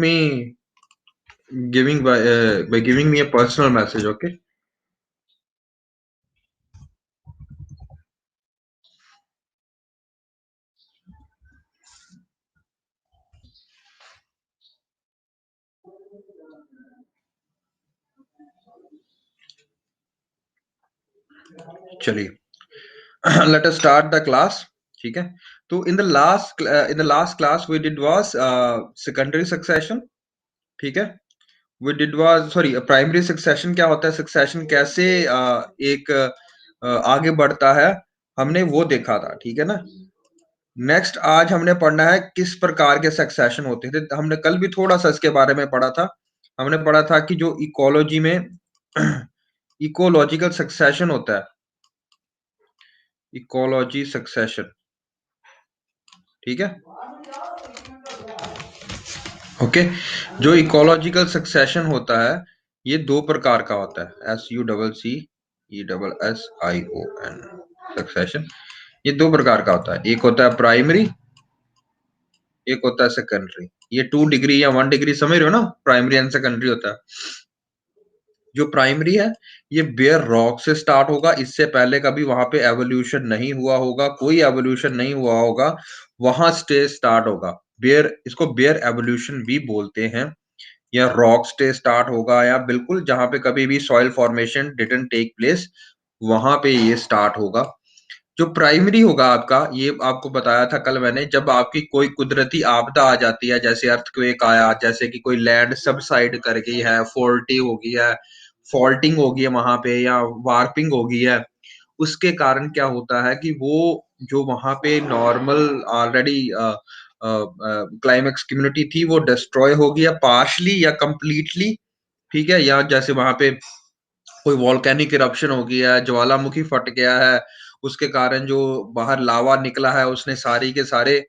me by giving me a personal message, okay? चलिए let us start the class. ठीक है, तो in the last class we did was secondary succession. ठीक है, we did was sorry primary succession. क्या होता है succession, कैसे एक आगे बढ़ता है, हमने वो देखा था. ठीक है ना. नेक्स्ट आज हमने पढ़ना है किस प्रकार के सक्सेशन होते थे. हमने कल भी थोड़ा सा इसके बारे में पढ़ा था. हमने पढ़ा था कि जो इकोलॉजी में इकोलॉजिकल सक्सेशन होता है, इकोलॉजी सक्सेशन. ठीक है, ओके. जो इकोलॉजिकल सक्सेशन होता है ये दो प्रकार का होता है. SUCCESSION succession. ये दो प्रकार का होता है. एक होता है प्राइमरी, एक होता है सेकेंडरी. ये 2 डिग्री या 1 डिग्री समझ रहे हो ना. प्राइमरी एंड सेकेंडरी होता है. जो प्राइमरी है ये बेयर रॉक से स्टार्ट होगा. इससे पहले कभी वहां पे एवोल्यूशन नहीं हुआ होगा, कोई एवोल्यूशन नहीं हुआ होगा, वहां स्टेज स्टार्ट होगा. बेयर, इसको बेयर एवोल्यूशन भी बोलते हैं. या रॉक स्टेज स्टार्ट होगा, या बिल्कुल जहां पे कभी भी soil formation didn't take place, वहां पे ये स्टार्ट होगा. जो प्राइमरी होगा आपका, ये आपको बताया था कल मैंने, जब आपकी कोई कुदरती आपदा आ जाती है, जैसे अर्थक्वेक आया, जैसे कि कोई लैंड सबसाइड कर गई है, फॉल्टिंग हो गई है वहां पे, या वार्पिंग हो गई है, उसके कारण क्या होता है कि वो जो वहां पे नॉर्मल ऑलरेडी क्लाइमेक्स कम्युनिटी थी वो डिस्ट्रॉय हो गई है, पार्शली या कंप्लीटली. ठीक है, या जैसे वहां पे कोई वॉल्केनिक इरप्शन हो गया है, ज्वालामुखी फट गया है, उसके कारण जो बाहर लावा निकला है उसने सारी के सारे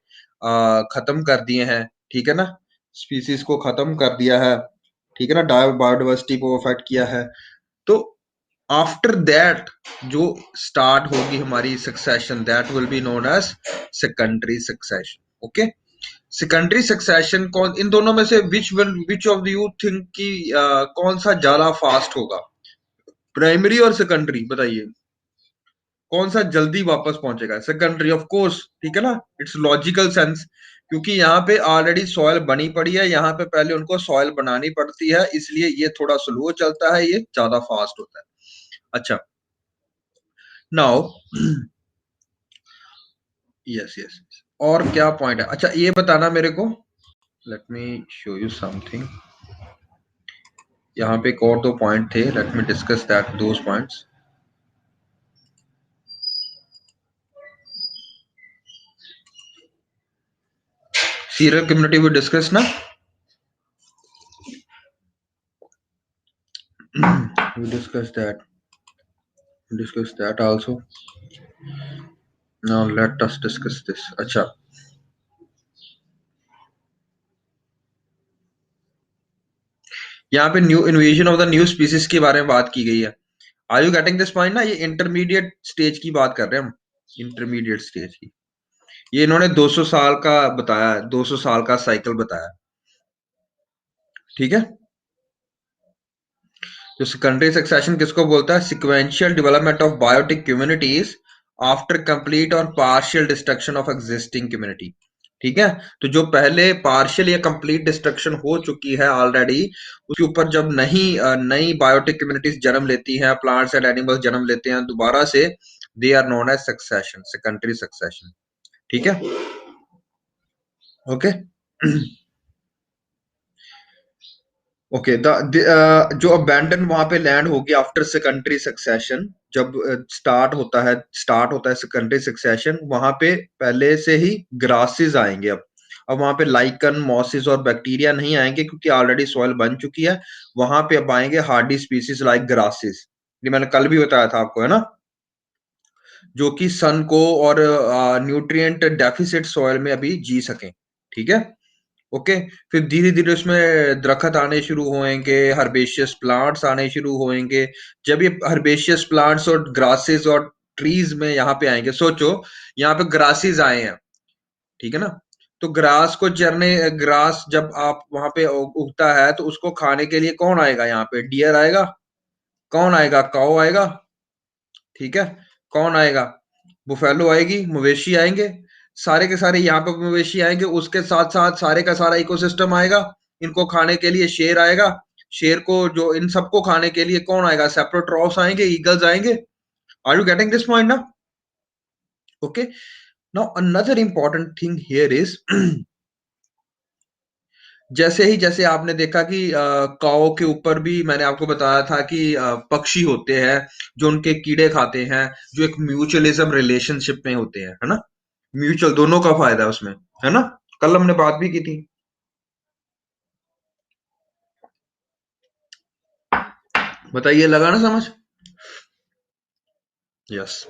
खत्म कर दिए हैं. ठीक है ना, स्पीसीज को खत्म कर दिया है. ठीक है ना, बायोडाइवर्सिटी को अफेक्ट किया है. तो आफ्टर दैट जो स्टार्ट होगी हमारी succession, that will be known as secondary succession. Okay, secondary succession कौन, इन दोनों में से विच ऑफ यू थिंक कि कौन सा ज्यादा फास्ट होगा, प्राइमरी और सेकेंडरी? बताइए कौन सा जल्दी वापस पहुंचेगा. Secondary of course. ठीक है ना, इट्स लॉजिकल सेंस, क्योंकि यहाँ पे ऑलरेडी सॉइल बनी पड़ी है, यहाँ पे पहले उनको सॉइल बनानी पड़ती है, इसलिए ये थोड़ा स्लो चलता है, ये ज्यादा फास्ट होता है. अच्छा, नाउ यस यस, और क्या पॉइंट है. अच्छा, ये बताना मेरे को, late me show you something. यहाँ पे एक और 2 पॉइंट थे, let me discuss that those points. Serial community we discuss ना. we discuss that also. Now let us discuss this. अच्छा, यहाँ पे new invasion of the new species के बारे में बात की गई है. Are you getting this point ना. ये इंटरमीडिएट स्टेज की बात कर रहे हैं हम, इंटरमीडिएट स्टेज की. ये इन्होंने 200 साल का बताया, 200 साल का साइकिल बताया. ठीक है, जो सेकेंडरी सक्सेशन किसको बोलता है, sequential development of biotic communities after complete और partial destruction of existing community. ठीक है, तो जो पहले पार्शियल या कंप्लीट डिस्ट्रक्शन हो चुकी है ऑलरेडी, उसके ऊपर जब नई बायोटिक कम्युनिटीज जन्म लेती हैं, प्लांट्स एंड एनिमल्स जन्म लेते हैं दोबारा से, they are known as succession, secondary succession. ठीक है, ओके. ओके, जो अबैंडन वहां पे लैंड होगी आफ्टर सेकेंडरी सक्सेशन, जब स्टार्ट होता है सेकेंडरी सक्सेशन, वहां पे पहले से ही ग्रासेस आएंगे. अब वहां पे लाइकन, मॉसिस और बैक्टीरिया नहीं आएंगे, क्योंकि ऑलरेडी सॉइल बन चुकी है. वहां पे अब आएंगे हार्डी स्पीसीज लाइक ग्रासेस. ये मैंने कल भी बताया था आपको, है ना, जो कि सन को और न्यूट्रिएंट डेफिसिट सॉइल में अभी जी सकें. ठीक है, ओके. फिर धीरे धीरे उसमें दरख्त आने शुरू होंगे, हर्बेशियस प्लांट्स आने शुरू होंगे. जब ये हर्बेशियस प्लांट्स और ग्रासेस और ट्रीज में यहाँ पे आएंगे, सोचो यहाँ पे ग्रासेस आए हैं, ठीक है ना, तो ग्रास जब आप वहां पे उगता है तो उसको खाने के लिए कौन आएगा? यहाँ पे डियर आएगा। कौन आएगा? काऊ आएगा। ठीक है। कौन आएगा? बुफेलो आएगी, मवेशी आएंगे। सारे के सारे यहाँ पे मवेशी आएंगे, उसके साथ साथ सारे का सारा इकोसिस्टम आएगा। इनको खाने के लिए शेर आएगा। शेर को जो इन सबको खाने के लिए कौन आएगा? सेप्रोट्रॉप्स आएंगे, ईगल्स आएंगे। Are you getting this point ना? Okay. Now another important thing here is जैसे आपने देखा कि काऊ के ऊपर भी मैंने आपको बताया था कि पक्षी होते हैं जो उनके कीड़े खाते हैं, जो एक म्यूचुअलिज्म रिलेशनशिप में होते हैं, है ना? म्यूचुअल, दोनों का फायदा है उसमें, है ना? कल हमने बात भी की थी। बताइए, लगा ना समझ? यस।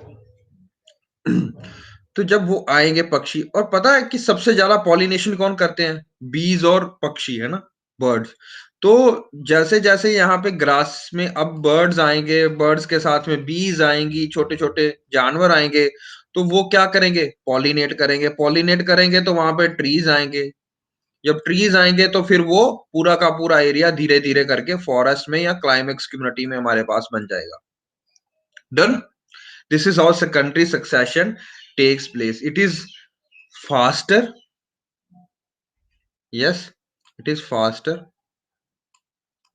तो जब वो आएंगे पक्षी, और पता है कि सबसे ज्यादा पॉलिनेशन कौन करते हैं? बीज और पक्षी, है ना? बर्ड्स। तो जैसे जैसे यहाँ पे ग्रास में अब बर्ड्स आएंगे, बर्ड्स के साथ में बीज आएंगी, छोटे छोटे जानवर आएंगे, तो वो क्या करेंगे? पॉलिनेट करेंगे। पॉलिनेट करेंगे तो वहां पे ट्रीज आएंगे। जब ट्रीज आएंगे तो फिर वो पूरा का पूरा एरिया धीरे धीरे करके फॉरेस्ट में या क्लाइमेक्स कम्युनिटी में हमारे पास बन जाएगा। Done. This is how secondary succession takes place. It is faster. Yes, it is faster.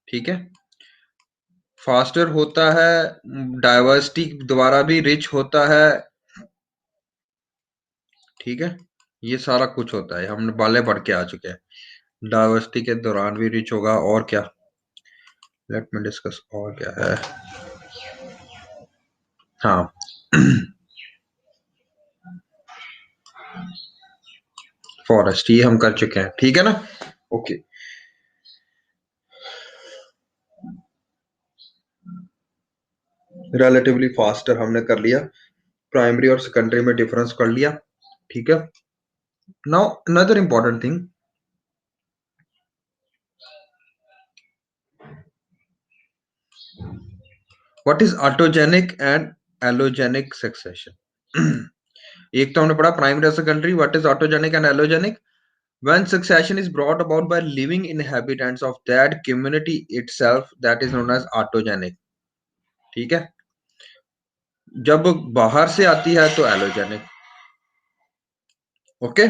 ठीक है। फास्टर होता है, डाइवर्सिटी द्वारा भी रिच होता है। ठीक है। ये सारा कुछ होता है, हम बाले बढ़ के आ चुके हैं। डाइवर्सिटी के दौरान भी रिच होगा, और क्या? लेट मी डिस्कस, और क्या है? हाँ। फॉरेस्ट ये हम कर चुके हैं, ठीक है ना? ओके। रिलेटिवली फास्टर हमने कर लिया, प्राइमरी और सेकेंडरी में डिफरेंस कर लिया। ठीक है। Now another important thing, what is autogenic and allogenic succession? एक तो हमने पढ़ा प्राइमरी और secondary, what is autogenic and allogenic? when succession is brought about by living inhabitants of that community itself, that is known as autogenic। ठीक है। जब बाहर से आती है तो एलोजेनिक। ओके।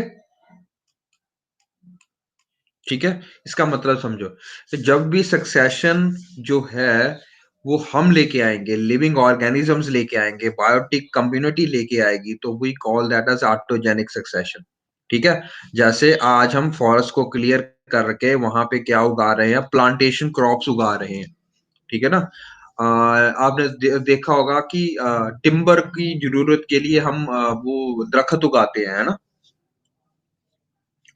ठीक है। इसका मतलब समझो, तो जब भी सक्सेशन जो है वो हम लेके आएंगे, लिविंग ऑर्गेनिजम्स लेके आएंगे, बायोटिक कम्युनिटी लेके आएगी, तो we call that as autogenic succession. ठीक है। जैसे आज हम फॉरेस्ट को क्लियर करके वहां पे क्या उगा रहे हैं? प्लांटेशन क्रॉप्स उगा रहे हैं। ठीक है ना? आपने देखा होगा कि टिम्बर की जरूरत के लिए हम वो दरख्त उगाते हैं, है ना?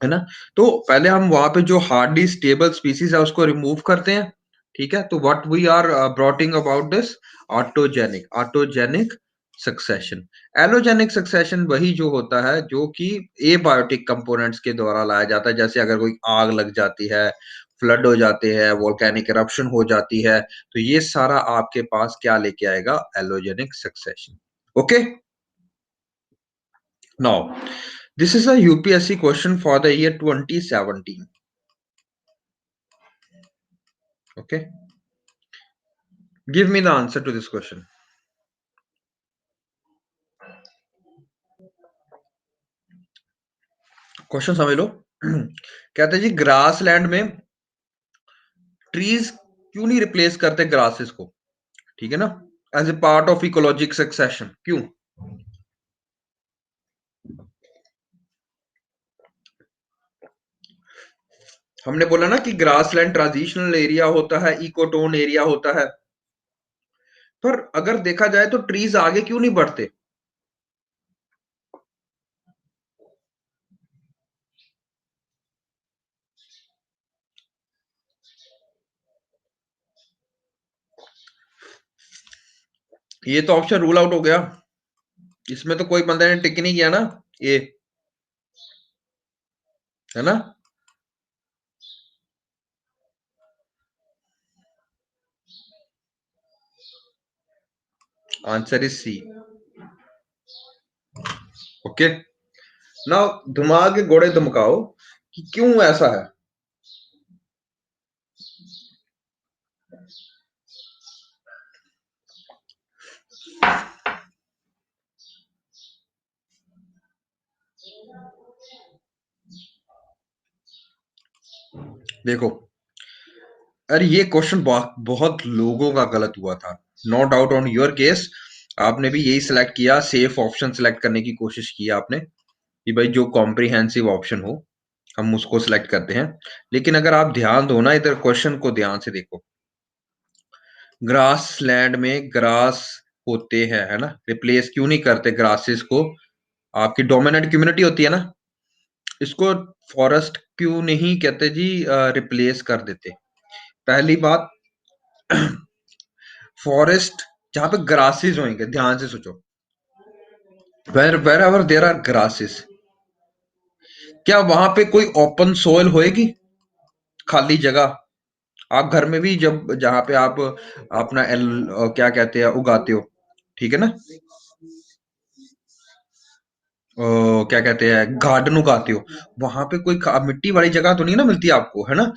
है ना? तो पहले हम वहां पे जो हार्डली स्टेबल स्पीसीज है उसको रिमूव करते हैं। ठीक है। तो what we are bringing about this autogenic succession. Allogenic succession वही जो होता है जो कि एबायोटिक कंपोनेंट्स के द्वारा लाया जाता है। जैसे अगर कोई आग लग जाती है, फ्लड हो जाते हैं, वोल्केनिक इरप्शन हो जाती है, तो ये सारा आपके पास क्या लेके आएगा? Allogenic succession. Okay. Now this is a UPSC question for the year 2017. Okay. Give me the answer to this question. Question समझ लो। कहते हैं जी, ग्रास लैंड में ट्रीज क्यों नहीं रिप्लेस करते ग्रासेस को? ठीक है ना? As a part of ecologic succession, क्यों? हमने बोला ना कि ग्रास लैंड ट्रांजिशनल एरिया होता है, इकोटोन एरिया होता है। पर अगर देखा जाए तो ट्रीज आगे क्यों नहीं बढ़ते? ये तो ऑप्शन रूल आउट हो गया। इसमें तो कोई बंदे ने टिक नहीं किया ना, ये, है ना? Answer is C. ओके। ना दिमाग के घोड़े धमकाओ कि क्यों ऐसा है। देखो, अरे ये क्वेश्चन बहुत लोगों का गलत हुआ था। No doubt on your case, आपने भी यही सिलेक्ट किया, सेफ ऑप्शन सिलेक्ट करने की कोशिश की आपने कि भाई जो कॉम्प्रिहेंसिव ऑप्शन हो हम उसको सिलेक्ट करते हैं। लेकिन अगर आप ध्यान दो ना, इधर क्वेश्चन को ध्यान से देखो, ग्रास लैंड में ग्रास होते हैं, है ना, रिप्लेस क्यों नहीं करते ग्रासेस को? आपकी डोमिनेंट कम्युनिटी होती है ना, इसको फॉरेस्ट क्यों नहीं कहते जी, रिप्लेस कर देते? पहली बात, फॉरेस्ट जहां पे ग्रासेस होंगे, ध्यान से सोचो, wherever there are grasses, क्या वहां पे कोई ओपन सोइल होएगी, खाली जगह? आप घर में भी जब जहां पे आप अपना क्या कहते हैं उगाते हो, ठीक है ना, क्या कहते हैं गार्डन उगाते हो, वहां पे कोई मिट्टी वाली जगह तो नहीं ना मिलती आपको, है ना?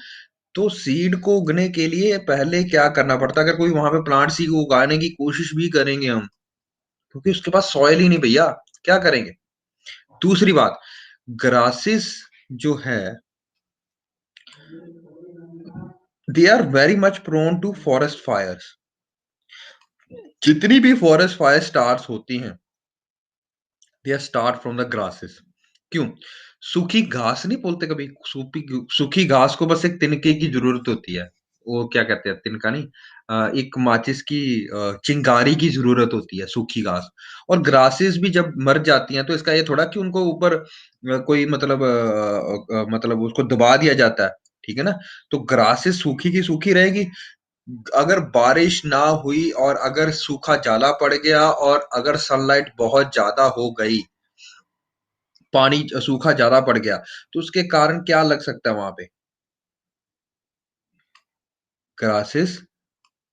तो सीड को उगने के लिए पहले क्या करना पड़ता है? अगर कोई वहां पे प्लांट सीड को उगाने की कोशिश भी करेंगे हम, क्योंकि उसके पास सॉइल ही नहीं भैया, क्या करेंगे? दूसरी बात, ग्रासेस जो है, they are very much prone to forest fires. जितनी भी फॉरेस्ट फायर स्टार्ट होती हैं, they are start from the grasses. क्यों? सूखी घास नहीं बोलते कभी, सूखी सूखी घास को बस एक तिनके की जरूरत होती है। वो क्या कहते हैं, तिनका नहीं, एक माचिस की चिंगारी की जरूरत होती है, सूखी घास। और ग्रासेस भी जब मर जाती हैं तो इसका ये थोड़ा कि उनको ऊपर कोई मतलब मतलब उसको दबा दिया जाता है, ठीक है ना? तो ग्रासेस सूखी की सूखी रहेगी। अगर बारिश ना हुई और अगर सूखा ज्यादा पड़ गया और अगर सनलाइट बहुत ज्यादा हो गई, पानी सूखा ज्यादा पड़ गया, तो उसके कारण क्या लग सकता है वहां पे? ग्रासेस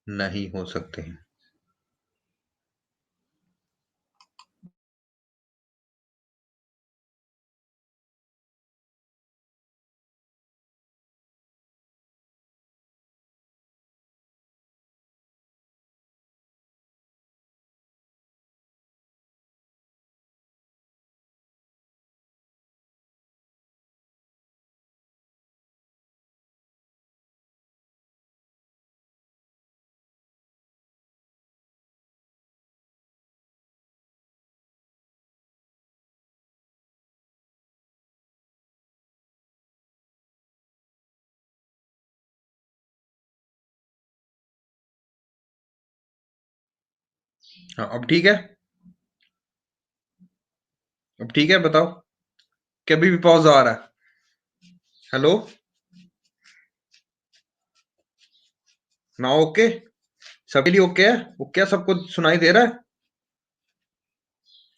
नहीं हो सकते हैं। हाँ, अब ठीक है? अब ठीक है, बताओ। कभी भी पॉज आ रहा है? हेलो? ना ओके? सभी लिए ओके है? ओके है? सबको सुनाई दे रहा है?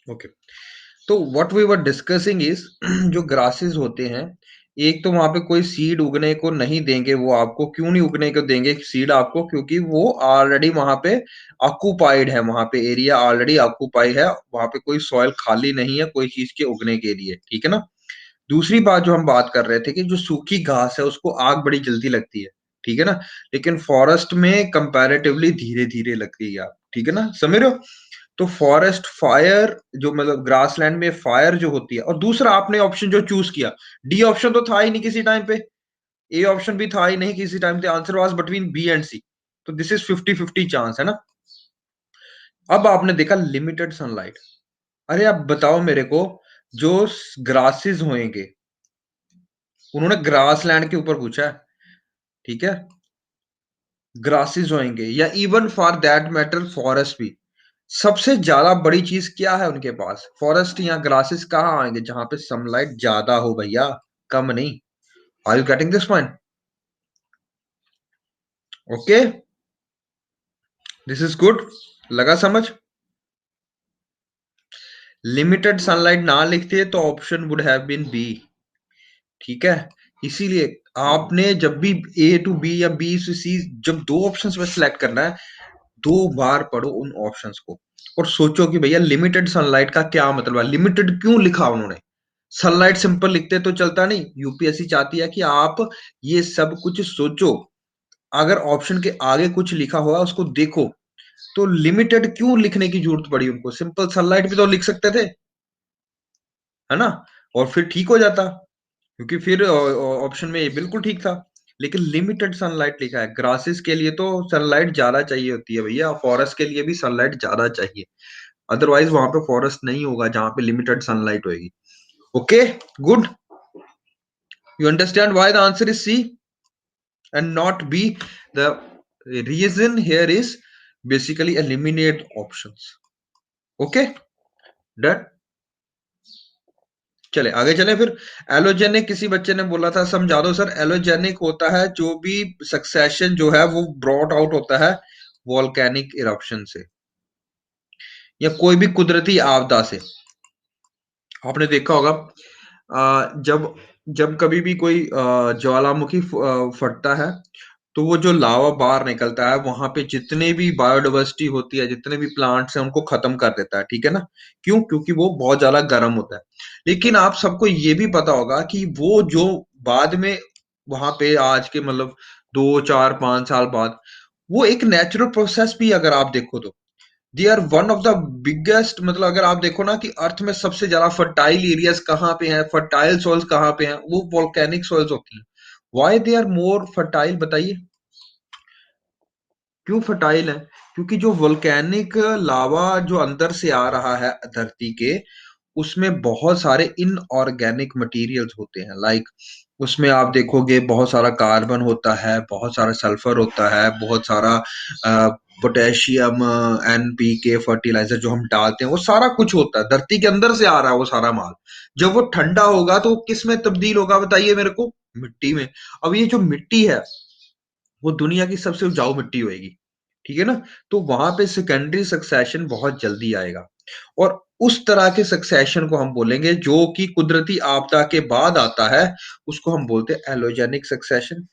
ओके। तो what we were discussing is जो ग्रासेस होते हैं, एक तो वहां पे कोई सीड उगने को नहीं देंगे वो आपको। क्यों नहीं उगने को देंगे सीड आपको? क्योंकि वो ऑलरेडी वहां पे ऑक्यूपाइड है, वहां पे एरिया ऑलरेडी ऑक्यूपाइड है, वहां पे कोई सॉइल खाली नहीं है कोई चीज के उगने के लिए, ठीक है ना? दूसरी बात जो हम बात कर रहे थे कि जो सूखी घास है उसको आग बड़ी जल्दी लगती है, ठीक है ना? लेकिन फॉरेस्ट में कंपैरेटिवली धीरे धीरे लगती है आग, ठीक है ना, समझ रहे हो? तो फॉरेस्ट फायर जो मतलब ग्रासलैंड में फायर जो होती है। और दूसरा आपने ऑप्शन जो चूज किया, डी ऑप्शन तो था ही नहीं किसी टाइम पे, ए ऑप्शन भी था ही नहीं किसी टाइम पे, answer was between B and C. तो दिस इज 50-50 चांस, है ना? अब आपने देखा लिमिटेड सनलाइट। अरे अब बताओ मेरे को, जो ग्रासेस होंगे, उन्होंने ग्रासलैंड के ऊपर पूछा है, ठीक है? ग्रासेस होंगे या even for that matter forest भी, सबसे ज्यादा बड़ी चीज क्या है उनके पास? फॉरेस्ट या ग्रासेस कहाँ आएंगे? जहां पे सनलाइट ज्यादा हो भैया, कम नहीं। Are you getting this point? Okay, this is good, लगा समझ? लिमिटेड सनलाइट ना लिखते तो option would have been B, ठीक है? इसीलिए आपने जब भी ए टू बी या बी से सी, जब दो ऑप्शंस में सिलेक्ट करना है, दो बार पढ़ो उन ऑप्शंस को और सोचो कि भैया लिमिटेड सनलाइट का क्या मतलब है, लिमिटेड क्यों लिखा उन्होंने? सनलाइट सिंपल लिखते तो चलता नहीं। यूपीएससी चाहती है कि आप ये सब कुछ सोचो, अगर ऑप्शन के आगे कुछ लिखा हुआ उसको देखो। तो लिमिटेड क्यों लिखने की जरूरत पड़ी उनको, सिंपल सनलाइट भी तो लिख सकते थे, है ना, और फिर ठीक हो जाता, क्योंकि फिर ऑप्शन में ये बिल्कुल ठीक था। लेकिन लिमिटेड सनलाइट लिखा है, ग्रासेस के लिए तो सनलाइट ज्यादा चाहिए होती है भैया, फॉरेस्ट के लिए भी सनलाइट ज्यादा चाहिए, अदरवाइज वहां पे फॉरेस्ट नहीं होगा जहां पे लिमिटेड सनलाइट होगी। Okay, good, you understand why the answer is C and not B? The reason here is basically eliminate options. Okay, done. चले आगे चले फिर। एलोजेनिक किसी बच्चे ने बोला था, समझा दो सर। एलोजेनिक होता है जो भी सक्सेशन जो है वो ब्रॉट आउट होता है वॉल्केनिक इरप्शन से या कोई भी कुदरती आपदा से। आपने देखा होगा जब जब कभी भी कोई ज्वालामुखी फटता है तो वो जो लावा बाहर निकलता है वहां पे जितने भी बायोडाइवर्सिटी होती है, जितने भी प्लांट्स हैं, उनको खत्म कर देता है, ठीक है ना। क्यों? क्योंकि वो बहुत ज्यादा गर्म होता है। लेकिन आप सबको ये भी पता होगा कि वो जो बाद में वहां पे आज के मतलब 2 4 5 साल बाद, वो एक नेचुरल प्रोसेस भी अगर आप देखो तो they are one of the biggest, मतलब अगर आप देखो ना कि अर्थ में सबसे ज्यादा फर्टाइल एरियाज कहाँ पे हैं, फर्टाइल सॉइल्स कहाँ पे हैं, वो वोल्केनिक सॉइल्स होती हैं। Why they are more fertile, बताइए क्यों फर्टाइल है? क्योंकि जो वोल्केनिक लावा जो अंदर से आ रहा है धरती के, उसमें बहुत सारे इनऑर्गेनिक मटेरियल्स होते हैं। लाइक उसमें आप देखोगे बहुत सारा कार्बन होता है, बहुत सारा सल्फर होता है, बहुत सारा पोटेशियम, एनपीके फर्टिलाइजर जो हम डालते हैं, वो सारा कुछ होता है, धरती के अंदर से आ रहा है वो सारा माल। जब वो ठंडा होगा तो किस में तब्दील होगा, बताइए मेरे को? मिट्टी में। अब ये जो मिट्टी है वो दुनिया की सबसे उपजाऊ मिट्टी होएगी, ठीक है ना। तो वहां पे सेकेंडरी सक्सेशन बहुत जल्दी आएगा, और उस तरह के सक्सेशन को हम बोलेंगे जो कि कुदरती आपदा के बाद आता है, उसको हम बोलते हैं एलोजेनिक सक्सेशन।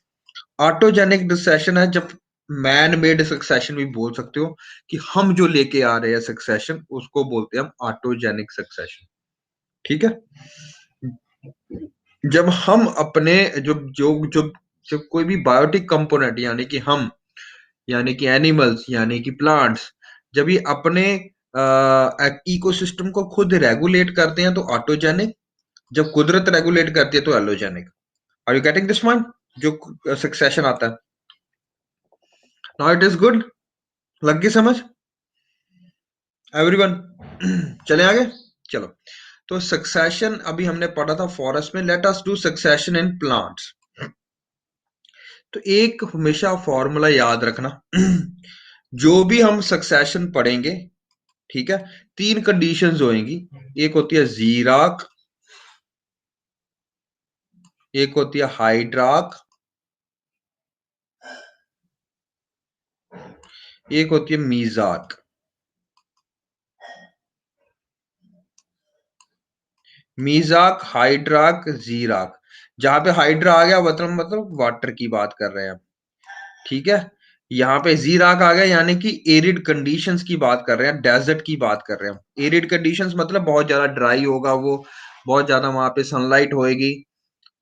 ऑटोजेनिक सक्सेशन है जब मैन मेड सक्सेशन भी बोल सकते हो, कि हम जो लेके आ रहे हैं सक्सेशन, उसको बोलते हैं हम ऑटोजेनिक सक्सेशन, ठीक है। जब हम अपने जो जो जो जब कोई भी बायोटिक कंपोनेंट, यानी कि हम, यानी कि एनिमल्स, यानी कि प्लांट्स, जब ये अपने इकोसिस्टम को खुद रेगुलेट करते हैं तो ऑटोजेनिक, जब कुदरत रेगुलेट करती है तो allogenic. Are you getting this point? जो सक्सेशन आता है, नाउ इट इज गुड, लग गई समझ एवरीवन? चले आगे, चलो। तो सक्सेशन अभी हमने पढ़ा था फॉरेस्ट में, let us do succession in plants. तो एक हमेशा फॉर्मूला याद रखना जो भी हम सक्सेशन पढ़ेंगे, ठीक है, तीन कंडीशंस होंगी। एक होती है जीराक, एक होती है हाइड्राक, एक होती है मीजाक। मीजाक, हाइड्राक, जीराक। जहां पे हाइड्रा आ गया मतलब वाटर की बात कर रहे हैं हम, ठीक है। यहाँ पे जीराक आ गया यानी कि एरिड कंडीशंस की बात कर रहे हैं, डेजर्ट की बात कर रहे हैं। एरिड कंडीशंस मतलब बहुत ज्यादा ड्राई होगा वो, बहुत ज्यादा वहां पे सनलाइट होएगी।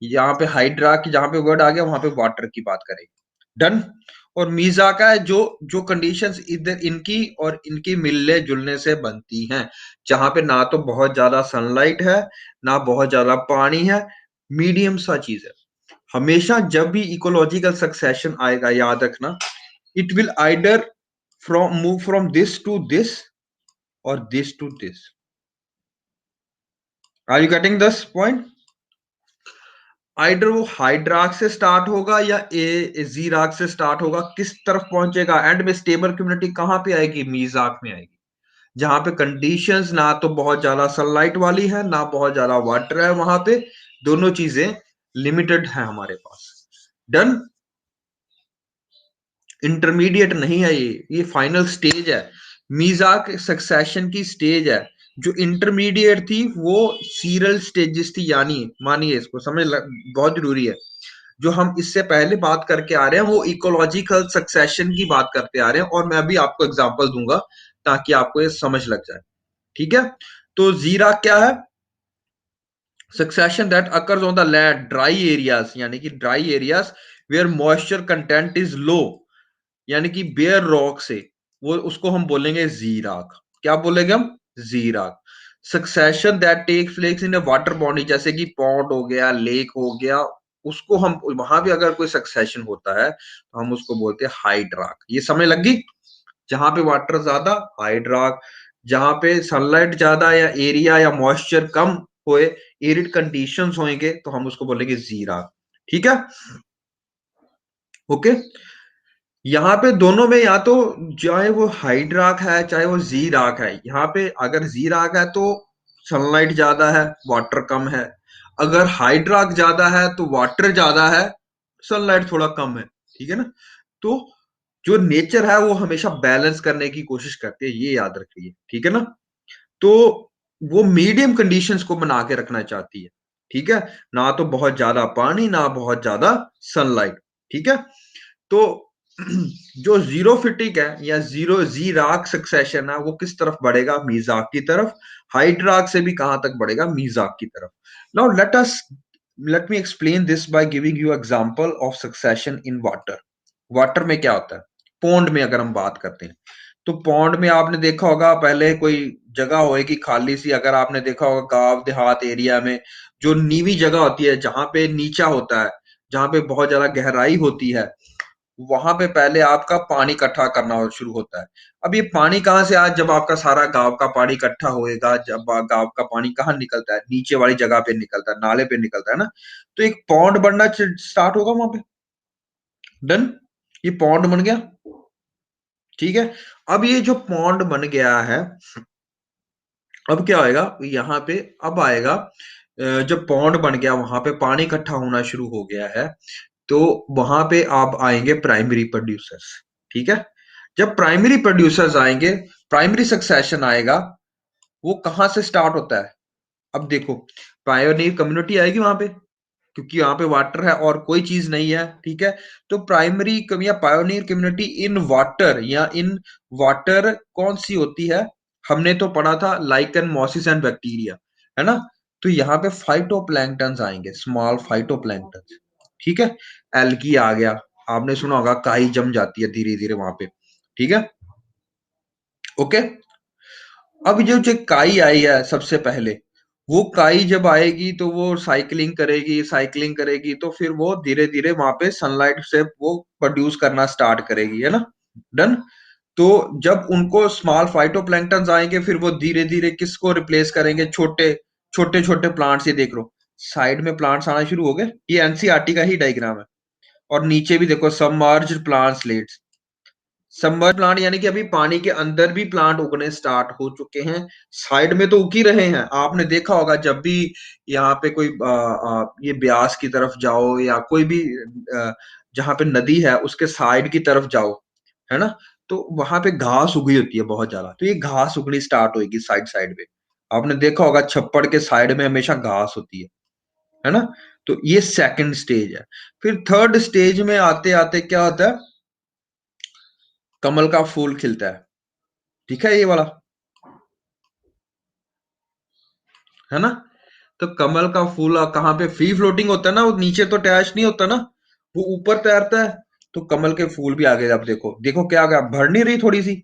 यहाँ पे हाइड्रा की जहां पे वर्ड आ गया वहां पे वाटर की बात करेंगे। डन। और मीजा का है जो जो कंडीशंस इधर इनकी और इनकी मिलने जुलने से बनती हैं, जहां पे ना तो बहुत ज्यादा सनलाइट है, ना बहुत ज्यादा पानी है, मीडियम सा चीज है। हमेशा जब भी इकोलॉजिकल सक्सेशन आएगा, याद रखना, it will either from move from this to this और this to this. Are you getting this point? Either वो हाइड्राक से स्टार्ट होगा या ए जीराक से स्टार्ट होगा, किस तरफ पहुंचेगा, एंड में स्टेबल कम्युनिटी कहां पे आएगी? मीजाक में आएगी, जहां पे कंडीशंस ना तो बहुत ज्यादा सनलाइट वाली है, ना बहुत ज्यादा वाटर है, वहां पे दोनों चीजें लिमिटेड है हमारे पास। डन। इंटरमीडिएट नहीं है ये फाइनल स्टेज है, मीजाक सक्सेशन की स्टेज है। जो इंटरमीडिएट थी वो सीरियल स्टेजेस थी, यानी मानिए इसको बहुत जरूरी है। जो हम इससे पहले बात करके आ रहे हैं वो इकोलॉजिकल सक्सेशन की बात करते आ रहे हैं, और मैं अभी आपको एग्जांपल दूंगा ताकि आपको ये समझ लग जाए, ठीक है। तो जीरा क्या है? Succession that occurs on the land dry areas, यानी कि dry areas where moisture content is low, यानी कि बेयर रॉक से, वो उसको हम बोलेंगे जीराक। क्या बोलेंगे हम? Xerarch. Succession that take place in a water body, जैसे कि पॉन्ड हो गया, लेक हो गया, उसको हम वहां भी अगर कोई सक्सेशन होता है तो हम उसको बोलते हैं हाइड्राक। ये समझ लगी? जहां पे वाटर ज्यादा, हाइड्राक। जहां पे सनलाइट ज्यादा या एरिया या मॉइस्चर कम होए, एरिड कंडीशंस होंगे, तो हम उसको बोलेंगे जीराक। ठीक है? ओके। यहाँ पे दोनों में या तो चाहे वो हाइड्राक है चाहे वो जी राक है, यहाँ पे अगर जी राक है तो सनलाइट ज्यादा है, वाटर कम है। अगर हाइड्राक ज्यादा है तो वाटर ज्यादा है, सनलाइट थोड़ा कम है। ठीक है ना? तो जो नेचर है वो हमेशा बैलेंस करने की कोशिश करती है, ये याद रखिए। ठीक है ना? तो वो मीडियम कंडीशंस को बना के रखना चाहती है। ठीक है? ना तो बहुत ज्यादा पानी, ना बहुत ज्यादा सनलाइट। ठीक है? तो जो जीरो फिटिक है या जीरो जी राक सक्सेशन है, वो किस तरफ बढ़ेगा? मीजाक की तरफ। हाइड्राक से भी कहां तक बढ़ेगा? मीजाक की तरफ। Now let me explain this by giving you example of succession in water. Water में क्या होता है? पॉन्ड में अगर हम बात करते हैं, तो पॉन्ड में आपने देखा होगा, पहले कोई जगह होएगी खाली सी, अगर आपने देखा होगा गांव देहात एरिया में, जो नीवी जगह होती है, जहां पे नीचा होता है, जहां पे बहुत ज्यादा गहराई होती है, वहां पे पहले आपका पानी इकट्ठा करना शुरू होता है। अब ये पानी कहाँ से आया? जब आपका सारा गांव का पानी इकट्ठा होएगा, जब गांव का पानी कहाँ निकलता है? नीचे वाली जगह पे निकलता है, नाले पे निकलता है ना। तो एक पॉन्ड बनना स्टार्ट होगा वहां पे। डन। ये पॉन्ड बन गया। ठीक है? अब ये जो पॉन्ड बन गया है, अब क्या होएगा यहाँ पे? अब आएगा जब पॉन्ड बन गया, वहां पे पानी इकट्ठा होना शुरू हो गया है, तो वहां पे आप आएंगे प्राइमरी प्रोड्यूसर्स। ठीक है? जब प्राइमरी प्रोड्यूसर्स आएंगे, प्राइमरी सक्सेशन आएगा, वो कहां से स्टार्ट होता है? अब देखो, पायोनियर कम्युनिटी आएगी वहां पे, क्योंकि यहाँ पे वाटर है और कोई चीज नहीं है। ठीक है? तो प्राइमरी या पायोनियर कम्युनिटी इन वाटर, या इन वाटर कौन सी होती है? हमने तो पढ़ा था लाइकन, मॉसिस एंड बैक्टीरिया, है ना? तो यहाँ पे फाइटोप्लैंक्टन्स आएंगे, स्मॉल फाइटोप्लैंक्टन्स। ठीक है? एल्गी आ गया, आपने सुना होगा काई जम जाती है धीरे धीरे वहां पे। ठीक है? ओके। अब जो काई आई है सबसे पहले, वो काई जब आएगी तो वो साइकिलिंग करेगी, साइकिलिंग करेगी, तो फिर वो धीरे धीरे वहां पे सनलाइट से वो प्रोड्यूस करना स्टार्ट करेगी, है ना? डन। तो जब उनको स्मॉल फाइटोप्लैंक्टन्स आएंगे, फिर वो धीरे धीरे किसको रिप्लेस करेंगे? छोटे छोटे छोटे प्लांट्स। ये देख लो, साइड में प्लांट्स आना शुरू हो गए, ये एनसीईआरटी का ही डायग्राम है। और नीचे भी देखो, submerged plants let's. Submerge plant यानी कि अभी पानी के अंदर भी प्लांट उगने स्टार्ट हो चुके हैं। साइड में तो उग ही रहे हैं। आपने देखा होगा जब भी यहाँ पे कोई ये ब्यास की तरफ जाओ, या कोई भी जहाँ पे नदी है उसके साइड की तरफ जाओ, है ना? तो वहां पे घास उगी होती है बहुत ज्यादा, तो ये घास उगनी स्टार्ट होगी साइड साइड में। आपने देखा होगा छप्पड़ के साइड में हमेशा घास होती है ना? तो ये सेकंड स्टेज है। फिर थर्ड स्टेज में आते आते क्या होता है? कमल का फूल खिलता है। ठीक है? ये वाला, है ना? तो कमल का फूल कहाँ पे फ्री फ्लोटिंग होता है ना, वो नीचे तो अटैच नहीं होता ना, वो ऊपर तैरता है। तो कमल के फूल भी आ गए। अब देखो, देखो क्या आ गया, भर नहीं रही थोड़ी सी।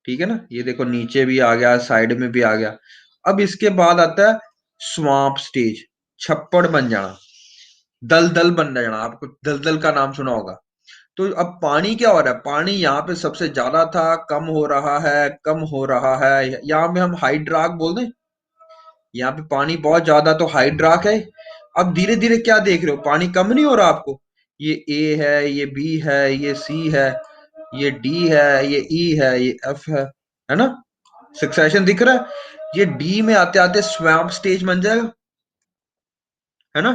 ठीक है ना? ये देखो नीचे भी आ गया, साइड में भी आ गया। अब इसके बाद आता है स्वाम्प स्टेज, छप्पड़ बन जाना, दलदल बन जाना। आपको दलदल का नाम सुना होगा। तो अब पानी क्या हो रहा है? पानी यहाँ पे सबसे ज्यादा था, कम हो रहा है, कम हो रहा है। यहाँ पे हम हाइड्राक बोल दें, यहाँ पे पानी बहुत ज्यादा तो हाइड्राक है। अब धीरे धीरे क्या देख रहे हो? पानी कम नहीं हो रहा आपको? ये ए है, ये बी है, ये सी है, ये डी है, ये ई है, ये एफ है ना? सक्सेशन दिख रहा है? ये डी में आते आते स्वैम्प स्टेज बन जाएगा, है ना?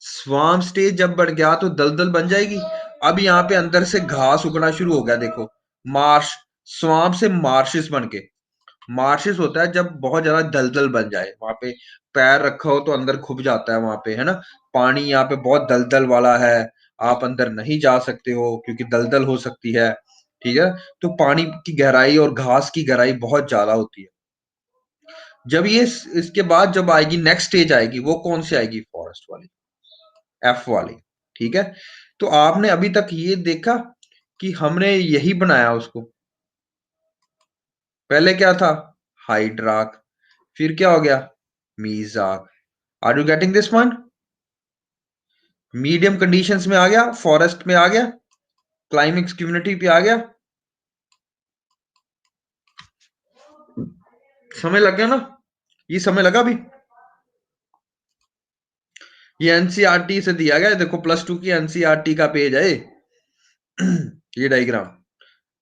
स्वाम स्टेज जब बढ़ गया तो दलदल बन जाएगी। अब यहाँ पे अंदर से घास उगना शुरू हो गया, देखो, मार्श। स्वाम से मार्शिस बन के, मार्शिस होता है जब बहुत ज्यादा दलदल बन जाए, वहां पे पैर रखा हो तो अंदर खुब जाता है वहां पे, है ना? पानी यहाँ पे बहुत दलदल वाला है, आप अंदर नहीं जा सकते हो क्योंकि दलदल हो सकती है। ठीक है? तो पानी की गहराई और घास की गहराई बहुत ज्यादा होती है। जब ये इसके बाद जब आएगी नेक्स्ट स्टेज आएगी, वो कौन सी आएगी? फॉरेस्ट वाली, एफ वाली। ठीक है, तो आपने अभी तक ये देखा कि हमने यही बनाया उसको। पहले क्या था? हाइड्राक, फिर क्या हो गया? Mesarch. Are you getting this point? Medium conditions में आ गया, फॉरेस्ट में आ गया, क्लाइमेक्स कम्युनिटी पे आ गया। समय लग गया ना? ये समय लगा अभी। ये एनसीईआरटी से दिया गया है, देखो +2 की एनसीईआरटी का पेज है ये डायग्राम।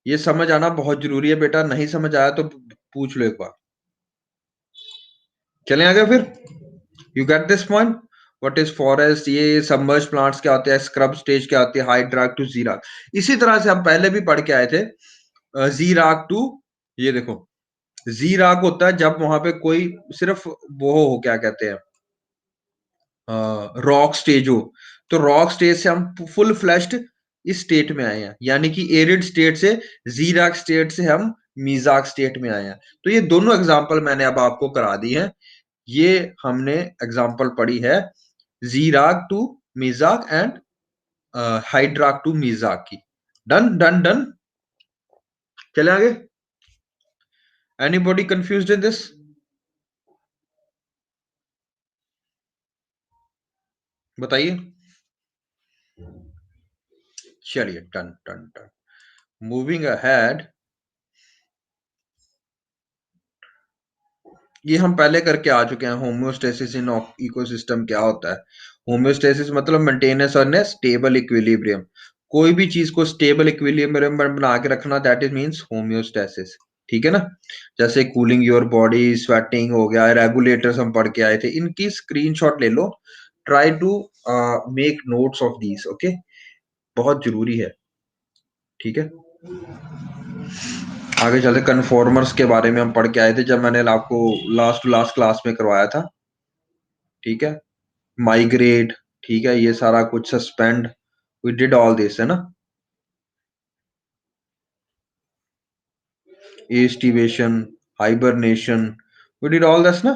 ये समझ आना बहुत जरूरी है बेटा, नहीं समझ आया तो पूछ लो एक बार। चले आगे फिर। You get this point? What is forest, ये सबमर्ज प्लांट्स क्या होते हैं, स्क्रब स्टेज क्या होती है, हाइड्राक टू जीराक। इसी तरह से हम पहले भी पढ़ के आए थे, जीराक टू, ये देखो जीराक होता है जब वहां पे कोई सिर्फ वो हो, क्या कहते हैं, रॉक स्टेज हो। तो रॉक स्टेज से हम फुल फ्लैश्ड इस स्टेट में आए हैं, यानी कि एरिड स्टेट से, जीराक स्टेट से हम मीजाक स्टेट में आए हैं। तो ये दोनों एग्जांपल मैंने अब आपको करा दी है। ये हमने एग्जांपल पढ़ी है जीराक टू मीजाक एंड हाइड्राक टू मीजाक की। Done done done. चले आगे। Anybody confused in this? बताइए। चलिए, done done done. Moving ahead, ये हम पहले करके आ चुके हैं, होम्योस्टेसिस इन इकोसिस्टम क्या होता है। होम्योस्टेसिस मतलब मेंटेनेंस और स्टेबल इक्विलिब्रियम। कोई भी चीज को स्टेबल इक्विलिब्रियम में बना के रखना, दैट इज मींस होम्योस्टेसिस। ठीक है ना? जैसे कूलिंग योर बॉडी, स्वेटिंग हो गया, रेगुलेटर्स हम पढ़ के आए थे, इनकी स्क्रीनशॉट ले लो। Try to make notes of these, okay, बहुत जरूरी है। ठीक है, आगे चलते कन्फॉर्मर्स के बारे में हम पढ़ के आए थे जब मैंने आपको लास्ट टू लास्ट क्लास में करवाया था। ठीक है, माइग्रेट, ठीक है, ये सारा कुछ, suspend, we did all this, है ना? Aestivation, hibernation, we did all this ना?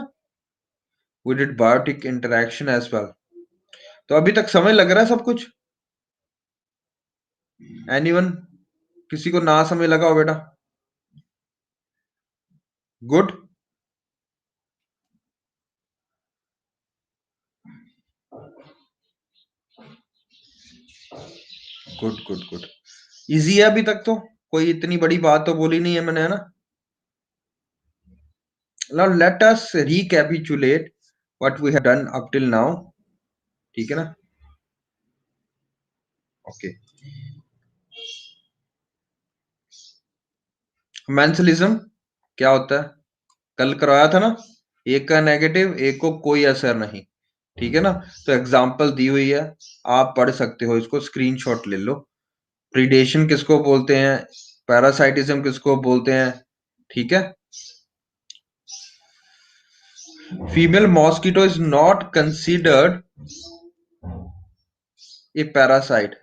We did biotic interaction as well. तो अभी तक समझ लग रहा है सब कुछ? एनीवन? किसी को ना समझ लगा हो बेटा? Good good good good. Easy है अभी तक तो? कोई इतनी बड़ी बात तो बोली नहीं है मैंने, है ना? Now let us recapitulate what we have done up till now. ठीक है ना? ओके। मेंसलिज्म क्या होता है? कल करवाया था ना? एक का नेगेटिव, एक को कोई असर नहीं। ठीक है ना? तो एग्जाम्पल दी हुई है, आप पढ़ सकते हो, इसको स्क्रीनशॉट ले लो। प्रीडेशन किसको बोलते हैं, पैरासाइटिज्म किसको बोलते हैं? ठीक है, female mosquito is not considered a parasite,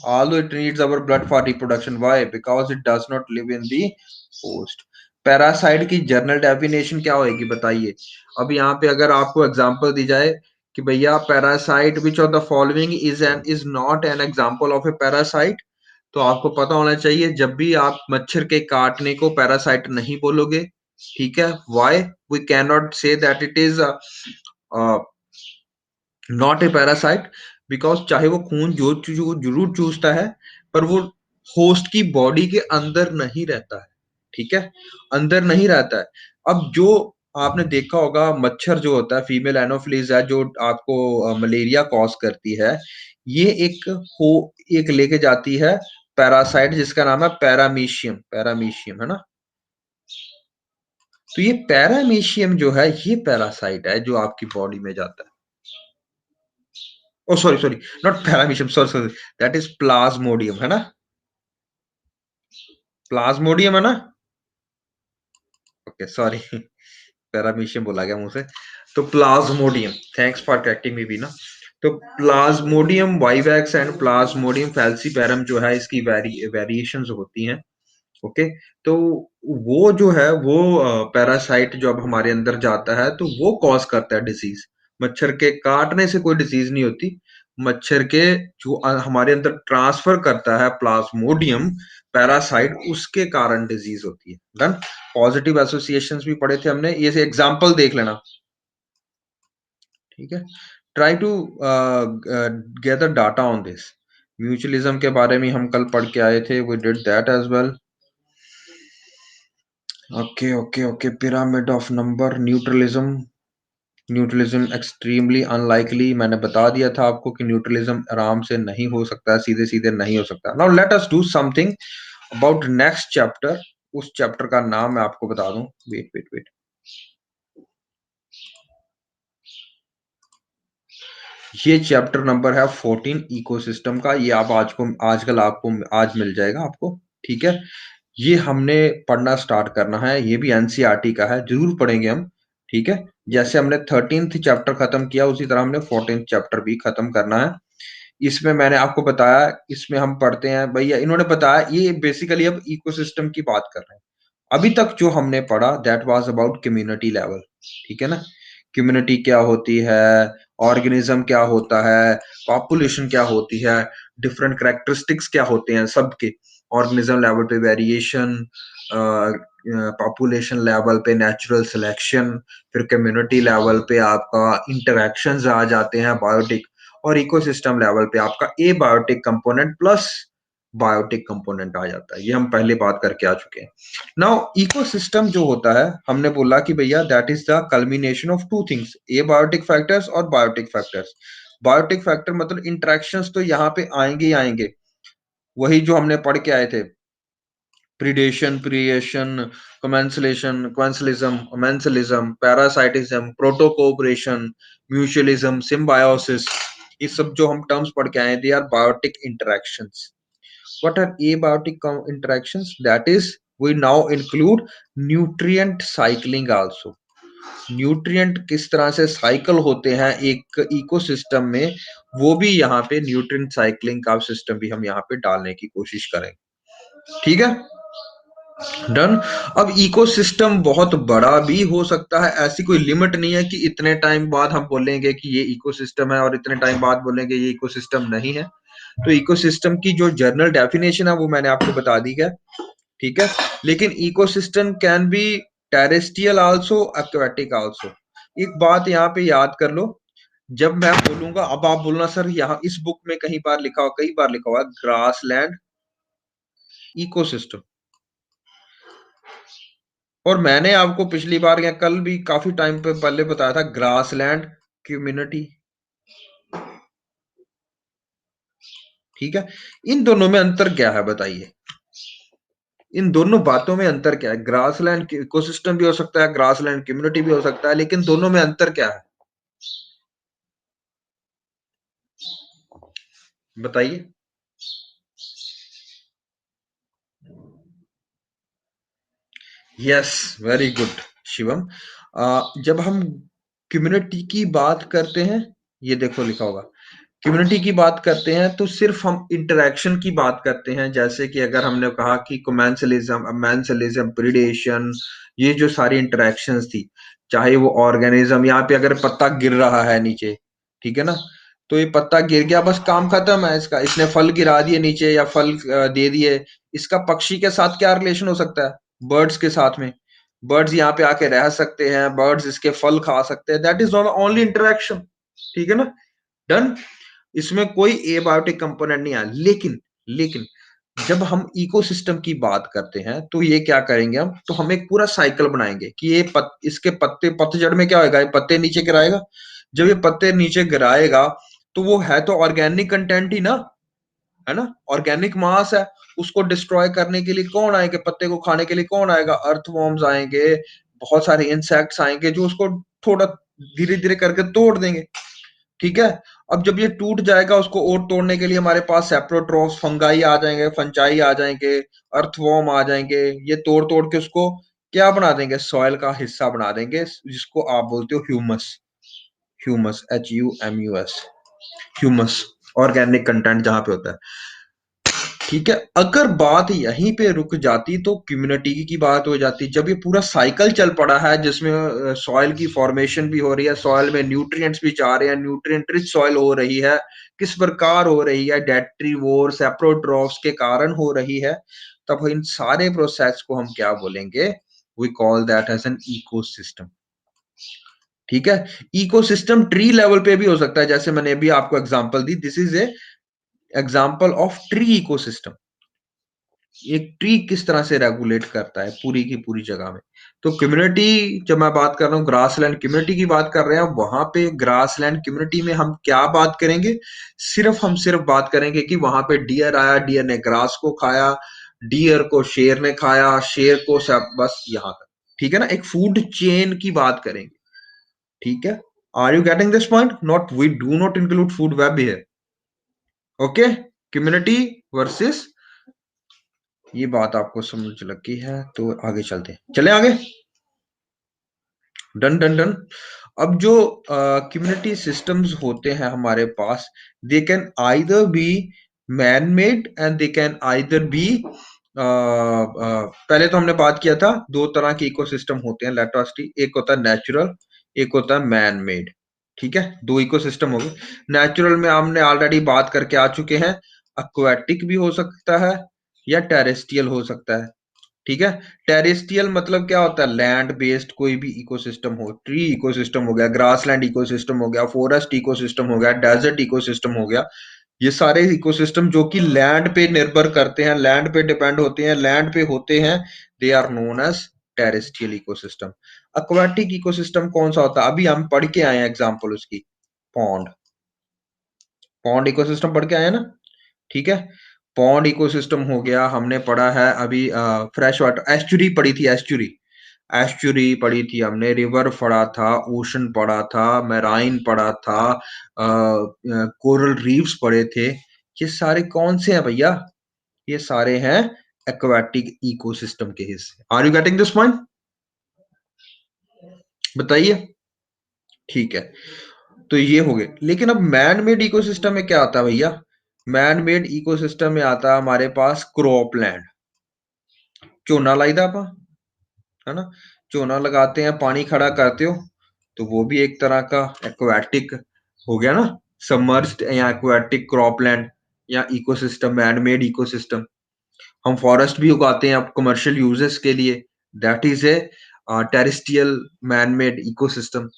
although it needs our blood for reproduction. Why? Because it does not live in the host. Parasite की जर्नल डेफिनेशन क्या होगी बताइए? अब यहाँ पे अगर आपको एग्जांपल दी जाए कि भैया parasite which of the following is not an example of A parasite, तो आपको पता होना चाहिए जब भी आप मच्छर के काटने को पैरासाइट नहीं बोलोगे। ठीक है, why we can not say that it is not a parasite? Because चाहे वो खून जो जरूर चूसता है, पर वो होस्ट की बॉडी के अंदर नहीं रहता है। ठीक है, अंदर नहीं रहता है। अब जो आपने देखा होगा, मच्छर जो होता है, फीमेल एनोफिलीज है, जो आपको मलेरिया कॉज करती है, ये एक लेके जाती है पैरासाइट जिसका नाम है पैरामीशियम। पैरामीशियम, है ना? तो ये पैरामीशियम जो है, ये पैरासाइट है जो आपकी बॉडी में जाता है। Oh sorry sorry, not paramecium, sorry sorry, that is plasmodium, है ना? प्लाज्मोडियम है ना? ओके सॉरी, पैरामीशियम बोला गया मुंह से। तो Plasmodium, thanks for correcting me भी ना। तो Plasmodium vivax and Plasmodium falciparum जो है, इसकी वेरिएशंस होती हैं। ओके। तो वो जो है वो पैरासाइट जो अब हमारे अंदर जाता है तो वो कॉज करता है डिजीज। मच्छर के काटने से कोई डिजीज नहीं होती। मच्छर के जो हमारे अंदर ट्रांसफर करता है प्लाज्मोडियम पैरासाइट, उसके कारण डिजीज होती है। डन। पॉजिटिव एसोसिएशंस भी पढ़े थे हमने, ये से एग्जांपल देख लेना। ठीक है। Try to gather data on this. Mutualism के बारे में हम कल पढ़ के आए थे, we did that as well. Okay okay okay, pyramid of number, neutralism. Neutralism extremely unlikely, मैंने बता दिया था आपको कि न्यूट्रलिज्म आराम से नहीं हो सकता, सीधे सीधे नहीं हो सकता। Now let us do something about next chapter. उस चैप्टर का नाम मैं आपको बता दूं। वेट वेट वेट, ये चैप्टर नंबर है 14 इकोसिस्टम का। ये आप आजकल आपको आज मिल जाएगा आपको। ठीक है। ये हमने पढ़ना स्टार्ट करना है, ये भी एनसीईआरटी का है, जरूर पढ़ेंगे हम। ठीक है। जैसे हमने 13th चैप्टर खत्म किया उसी तरह हमने 14th चैप्टर भी खत्म करना है। इसमें मैंने आपको बताया, इसमें हम पढ़ते हैं भैया, इन्होंने बताया ये बेसिकली अब इकोसिस्टम की बात कर रहे हैं। अभी तक जो हमने पढ़ा that was about community level. ठीक है ना। कम्युनिटी क्या होती है, ऑर्गेनिज्म क्या होता है, पॉपुलेशन क्या होती है, डिफरेंट कैरेक्टरिस्टिक्स क्या होते हैं सबके। ऑर्गेनिज्म लेवल पे वेरिएशन, पॉपुलेशन लेवल पे नेचुरल सिलेक्शन, फिर कम्युनिटी लेवल पे आपका इंटरेक्शंस आ जाते हैं बायोटिक, और इकोसिस्टम लेवल पे आपका abiotic component plus biotic component आ जाता है। ये हम पहले बात करके आ चुके हैं। नाउ इकोसिस्टम जो होता है, हमने बोला कि भैया that is the culmination of two things, a biotic factors और बायोटिक फैक्टर्स। बायोटिक फैक्टर मतलब इंटरेक्शंस तो यहाँ पे आएंगे ही आएंगे, वही जो हमने पढ़ के आए थे। प्रीडेशन, प्रिएशन, कमेंसलेशन, commensalism, parasitism, protocooperation, mutualism, symbiosis, ये सब जो हम टर्म्स पढ़ के आए, they are biotic interactions. What are abiotic interactions? That is, we now include nutrient cycling also. Nutrient किस तरह से साइकिल होते हैं एक इकोसिस्टम में, वो भी यहाँ पे न्यूट्रिएंट साइक्लिंग का सिस्टम भी हम यहाँ पे डालने की कोशिश करें। ठीक है। डन। अब इकोसिस्टम बहुत बड़ा भी हो सकता है, ऐसी कोई लिमिट नहीं है कि इतने टाइम बाद हम बोलेंगे कि ये इकोसिस्टम है और इतने टाइम बाद बोलेंगे ये इकोसिस्टम नहीं है। तो इकोसिस्टम की जो जनरल डेफिनेशन है वो मैंने आपको बता दी है। ठीक है। लेकिन ecosystem can be terrestrial also, aquatic also. एक बात यहाँ पे याद कर लो, जब मैं बोलूंगा अब आप बोलना सर यहाँ इस बुक में कई बार लिखा हुआ ग्रासलैंड इकोसिस्टम, और मैंने आपको पिछली बार या कल भी काफी टाइम पे पहले बताया था ग्रासलैंड कम्युनिटी। ठीक है। इन दोनों में अंतर क्या है बताइए। इन दोनों बातों में अंतर क्या है। ग्रासलैंड इकोसिस्टम भी हो सकता है, ग्रासलैंड कम्युनिटी भी हो सकता है, लेकिन दोनों में अंतर क्या है बताइए। Yes, very good Shivam. जब हम कम्युनिटी की बात करते हैं, ये देखो लिखा होगा, कम्युनिटी की बात करते हैं तो सिर्फ हम इंटरेक्शन की बात करते हैं। जैसे कि अगर हमने कहा कि कोमेंसलिज्म, मेंसलिज्म, प्रीडेशन, ये जो सारी इंटरेक्शंस थी, चाहे वो ऑर्गेनिज्म, यहाँ पे अगर पत्ता गिर रहा है नीचे, ठीक है ना, तो ये पत्ता गिर गया बस काम खत्म है इसका, इसने फल गिरा दिए नीचे या फल दे दिए। इसका पक्षी के साथ क्या रिलेशन हो सकता है, बर्ड्स के साथ में। बर्ड्स यहाँ पे आके रह सकते हैं, बर्ड्स इसके फल खा सकते हैं, दैट इज ओनली इंटरेक्शन। ठीक है ना। डन। इसमें कोई एबायोटिक कंपोनेंट नहीं आया। लेकिन लेकिन जब हम इकोसिस्टम की बात करते हैं तो ये क्या करेंगे हम, तो हम एक पूरा साइकिल बनाएंगे कि इसके पत्ते, पतझड़ में क्या होगा, ये पत्ते नीचे गिराएगा। जब ये पत्ते नीचे गिराएगा तो वो है तो ऑर्गेनिक कंटेंट ही ना, है ना, ऑर्गेनिक मास है। उसको डिस्ट्रॉय करने के लिए कौन आएंगे, पत्ते को खाने के लिए कौन आएगा, अर्थवॉर्म्स आएंगे, बहुत सारे इंसेक्ट्स आएंगे जो उसको थोड़ा धीरे धीरे करके तोड़ देंगे। ठीक है। अब जब ये टूट जाएगा, उसको और तोड़ने के लिए हमारे पास सेप्रोट्रॉप्स, फंगाई आ जाएंगे, फंजाई आ जाएंगे, अर्थवॉर्म आ जाएंगे। ये तोड़ तोड़ के उसको क्या बना देंगे, सॉइल का हिस्सा बना देंगे, जिसको आप बोलते हो humus. Humus, HUMUS, humus, organic content जहां पे होता है। ठीक है, अगर बात यहीं पे रुक जाती तो कम्युनिटी की बात हो जाती। जब ये पूरा साइकिल चल पड़ा है जिसमें सॉइल की फॉर्मेशन भी हो रही है, सॉइल में न्यूट्रिएंट्स भी जा रहे हैं, न्यूट्रिएंट रिच सॉइल हो रही है, किस प्रकार हो रही है, डेट्रीवोर सेप्रोट्रॉफ्स के कारण हो रही है, तब इन सारे प्रोसेस को हम क्या बोलेंगे, we call that as an ecosystem. ठीक है, इकोसिस्टम ट्री लेवल पे भी हो सकता है, जैसे मैंने अभी आपको example the, this is a example of tree ecosystem. एक ट्री किस तरह से रेगुलेट करता है पूरी की पूरी जगह में। तो कम्युनिटी, जब मैं बात कर रहा हूँ ग्रासलैंड कम्युनिटी की बात कर रहे हैं, वहां पे ग्रासलैंड कम्युनिटी में हम क्या बात करेंगे, सिर्फ बात करेंगे कि वहां पे डियर आया, डियर ने ग्रास को खाया, डियर को शेर ने खाया, शेर को सब, बस यहाँ तक। ठीक है ना, एक फूड चेन की बात करेंगे। ठीक है, are you getting this point? Not, we do not include food web here. Okay, community versus, ये बात आपको समझ लगी है तो आगे चलते हैं, चले आगे। Done done done. अब जो कम्युनिटी सिस्टम्स होते हैं हमारे पास, they can either be man made and they can either be, पहले तो हमने बात किया था दो तरह के इकोसिस्टम होते हैं, लेट अस सी, एक होता है नेचुरल, एक होता है मैन मेड। ठीक है, दो इकोसिस्टम हो गए। नेचुरल में हमने ऑलरेडी बात करके आ चुके हैं, एक्वाटिक भी हो सकता है या टेरेस्ट्रियल हो सकता है। ठीक है, टेरेस्ट्रियल मतलब क्या होता है, लैंड बेस्ड कोई भी इकोसिस्टम हो, ट्री इकोसिस्टम हो गया, ग्रासलैंड इकोसिस्टम हो गया, फॉरेस्ट इकोसिस्टम हो गया, डेजर्ट इकोसिस्टम हो गया। ये सारे इकोसिस्टम जो कि लैंड पे निर्भर करते हैं, लैंड पे डिपेंड होते हैं, लैंड पे होते हैं, they are known as terrestrial ecosystem. Aquatic ecosystem कौन सा होता है, अभी हम पढ़ के आए हैं एग्जांपल उसकी, पॉन्ड। पॉन्ड इकोसिस्टम पढ़ के आए हैं ना। ठीक है, पॉन्ड इकोसिस्टम हो गया, हमने पढ़ा है अभी फ्रेश वाटर, एस्चुरी पढ़ी थी, एस्चुरी, एस्चुरी पढ़ी थी हमने, रिवर पढ़ा था, ओशन पढ़ा था, मैराइन पढ़ा था, कोरल रीफ्स पढ़े थे। ये सारे कौन से हैं भैया, ये सारे हैं एक्वाटिक इकोसिस्टम के हिस्से। Are you getting this point? बताइए। ठीक है, तो ये हो गए। लेकिन अब मैन मेड इकोसिस्टम में क्या आता है भैया, मैन मेड इकोसिस्टम में आता है हमारे पास क्रॉपलैंड। झोना लाइदा आप, है ना, झोना लगाते हैं, पानी खड़ा करते हो, तो वो भी एक तरह का एक्वाटिक हो गया ना, सबमर्ज्ड या एक्वाटिक क्रॉपलैंड या इकोसिस्टम, मैन मेड इकोसिस्टम। हम फॉरेस्ट भी उगाते हैं अब कमर्शियल यूजेस के लिए, that is a terrestrial man made ecosystem.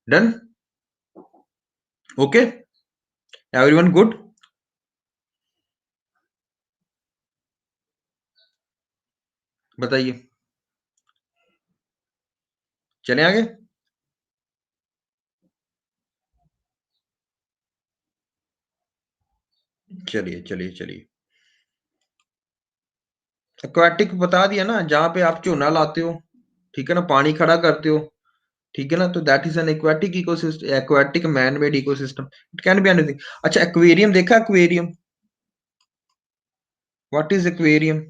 Done, okay, everyone good? बताइए, चले आगे। चलिए चलिए चलिए, एक्वाटिक बता दिया ना, जहां पे आप झोना लाते हो, ठीक है ना, पानी खड़ा करते हो, ठीक है ना, तो that is an aquatic ecosystem, aquatic man made ecosystem, it can be anything. अच्छा, एक्वेरियम देखा, aquarium, what is aquarium?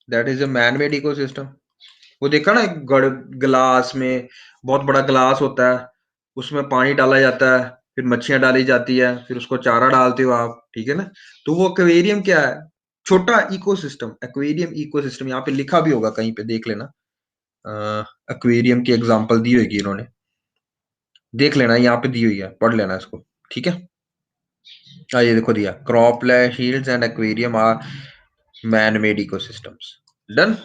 That is a man made ecosystem. वो देखा ना, एक ग्लास में, बहुत बड़ा ग्लास होता है, उसमें पानी डाला जाता है, फिर मच्छियां डाली जाती है, फिर उसको चारा डालते हो आप, ठीक है ना, तो वो एक्वेरियम क्या है, छोटा इकोसिस्टम, एक्वेरियम इकोसिस्टम, यहाँ पे लिखा भी होगा कहीं पे, देख लेना, एक्वेरियम की एग्जांपल दी होगी इन्होंने, देख लेना, यहाँ पे दी हुई है, पढ़ लेना इसको। ठीक है, ये देखो दिया, cropland, fields and aquarium are man made ecosystems. Done.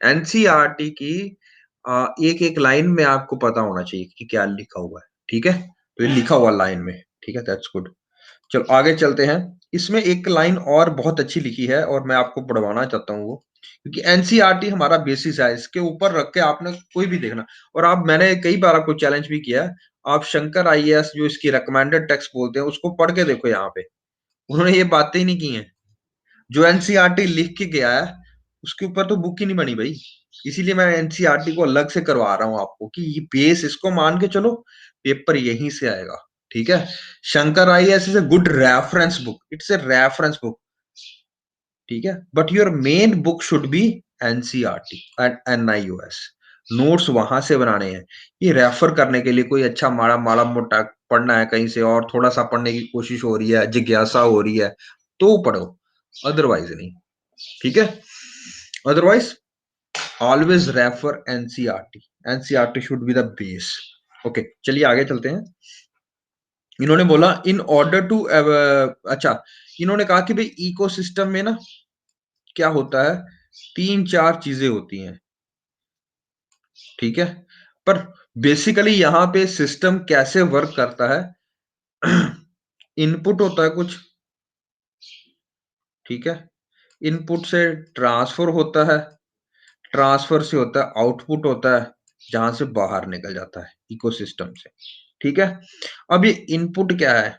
NCERT की एक एक लाइन में आपको पता होना चाहिए कि क्या लिखा हुआ है। ठीक है, तो ये लिखा हुआ लाइन में, ठीक है, दैट्स गुड। चलो आगे चलते हैं। इसमें एक लाइन और बहुत अच्छी लिखी है और मैं आपको पढ़वाना चाहता हूँ वो, क्योंकि एनसीईआरटी हमारा बेसिस है, इसके ऊपर रख के आपने कोई भी देखना। और आप, मैंने कई बार आपको चैलेंज भी किया है, आप शंकर आईएएस जो इसकी रिकमेंडेड टेक्स्ट बोलते हैं उसको पढ़ के देखो, यहाँ पे उन्होंने ये बातें ही नहीं की हैं। जो एनसीईआरटी लिख के गया है उसके ऊपर तो बुक ही नहीं बनी भाई। इसीलिए मैं एनसीईआरटी को अलग से करवा रहा हूँ आपको, कि ये बेस इसको मान के चलो, पेपर यहीं से आएगा। ठीक है, Shankar IAS is a good reference book, it's a reference book. ठीक है, but your main book should be NCERT and NIOS. Notes वहां से बनाने हैं, ये रेफर करने के लिए कोई अच्छा माड़ा माड़ा मोटा पढ़ना है कहीं से और थोड़ा सा पढ़ने की कोशिश हो रही है, जिज्ञासा हो रही है, तो पढ़ो, अदरवाइज नहीं। ठीक है, otherwise always refer NCERT. NCERT should be the base. Okay, चलिए आगे चलते हैं। इन्होंने बोला इन ऑर्डर टू, अच्छा, इन्होंने कहा कि भाई इकोसिस्टम में ना क्या होता है, 3-4 चीजें होती हैं। ठीक है, पर बेसिकली यहां पे सिस्टम कैसे वर्क करता है, इनपुट होता है कुछ, ठीक है, इनपुट से ट्रांसफर होता है, ट्रांसफर से होता है आउटपुट होता है, जहां से बाहर निकल जाता है इकोसिस्टम से। ठीक है, अब ये इनपुट क्या है,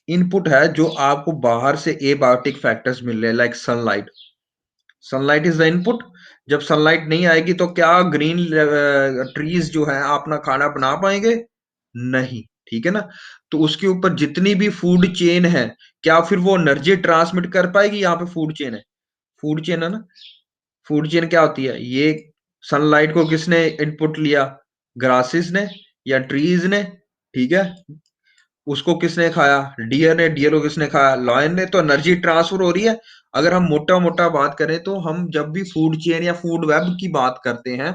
इनपुट है जो आपको बाहर से एबायोटिक फैक्टर्स मिल रहे हैं, like sunlight. Sunlight is the input. जब सनलाइट नहीं आएगी तो क्या ग्रीन ट्रीज जो है अपना खाना बना पाएंगे? नहीं। ठीक है ना, तो उसके ऊपर जितनी भी फूड चेन है, क्या फिर वो एनर्जी ट्रांसमिट कर पाएगी? यहाँ पे फूड चेन है, फूड चेन है ना, फूड चेन क्या होती है? ये सनलाइट को किसने इनपुट लिया? ग्रासेस ने या ट्रीज ने? ठीक है, उसको किसने खाया? डियर ने। डियर को किसने खाया? लॉयन ने। तो एनर्जी ट्रांसफर हो रही है। अगर हम मोटा मोटा बात करें तो हम जब भी फूड चेन या फूड वेब की बात करते हैं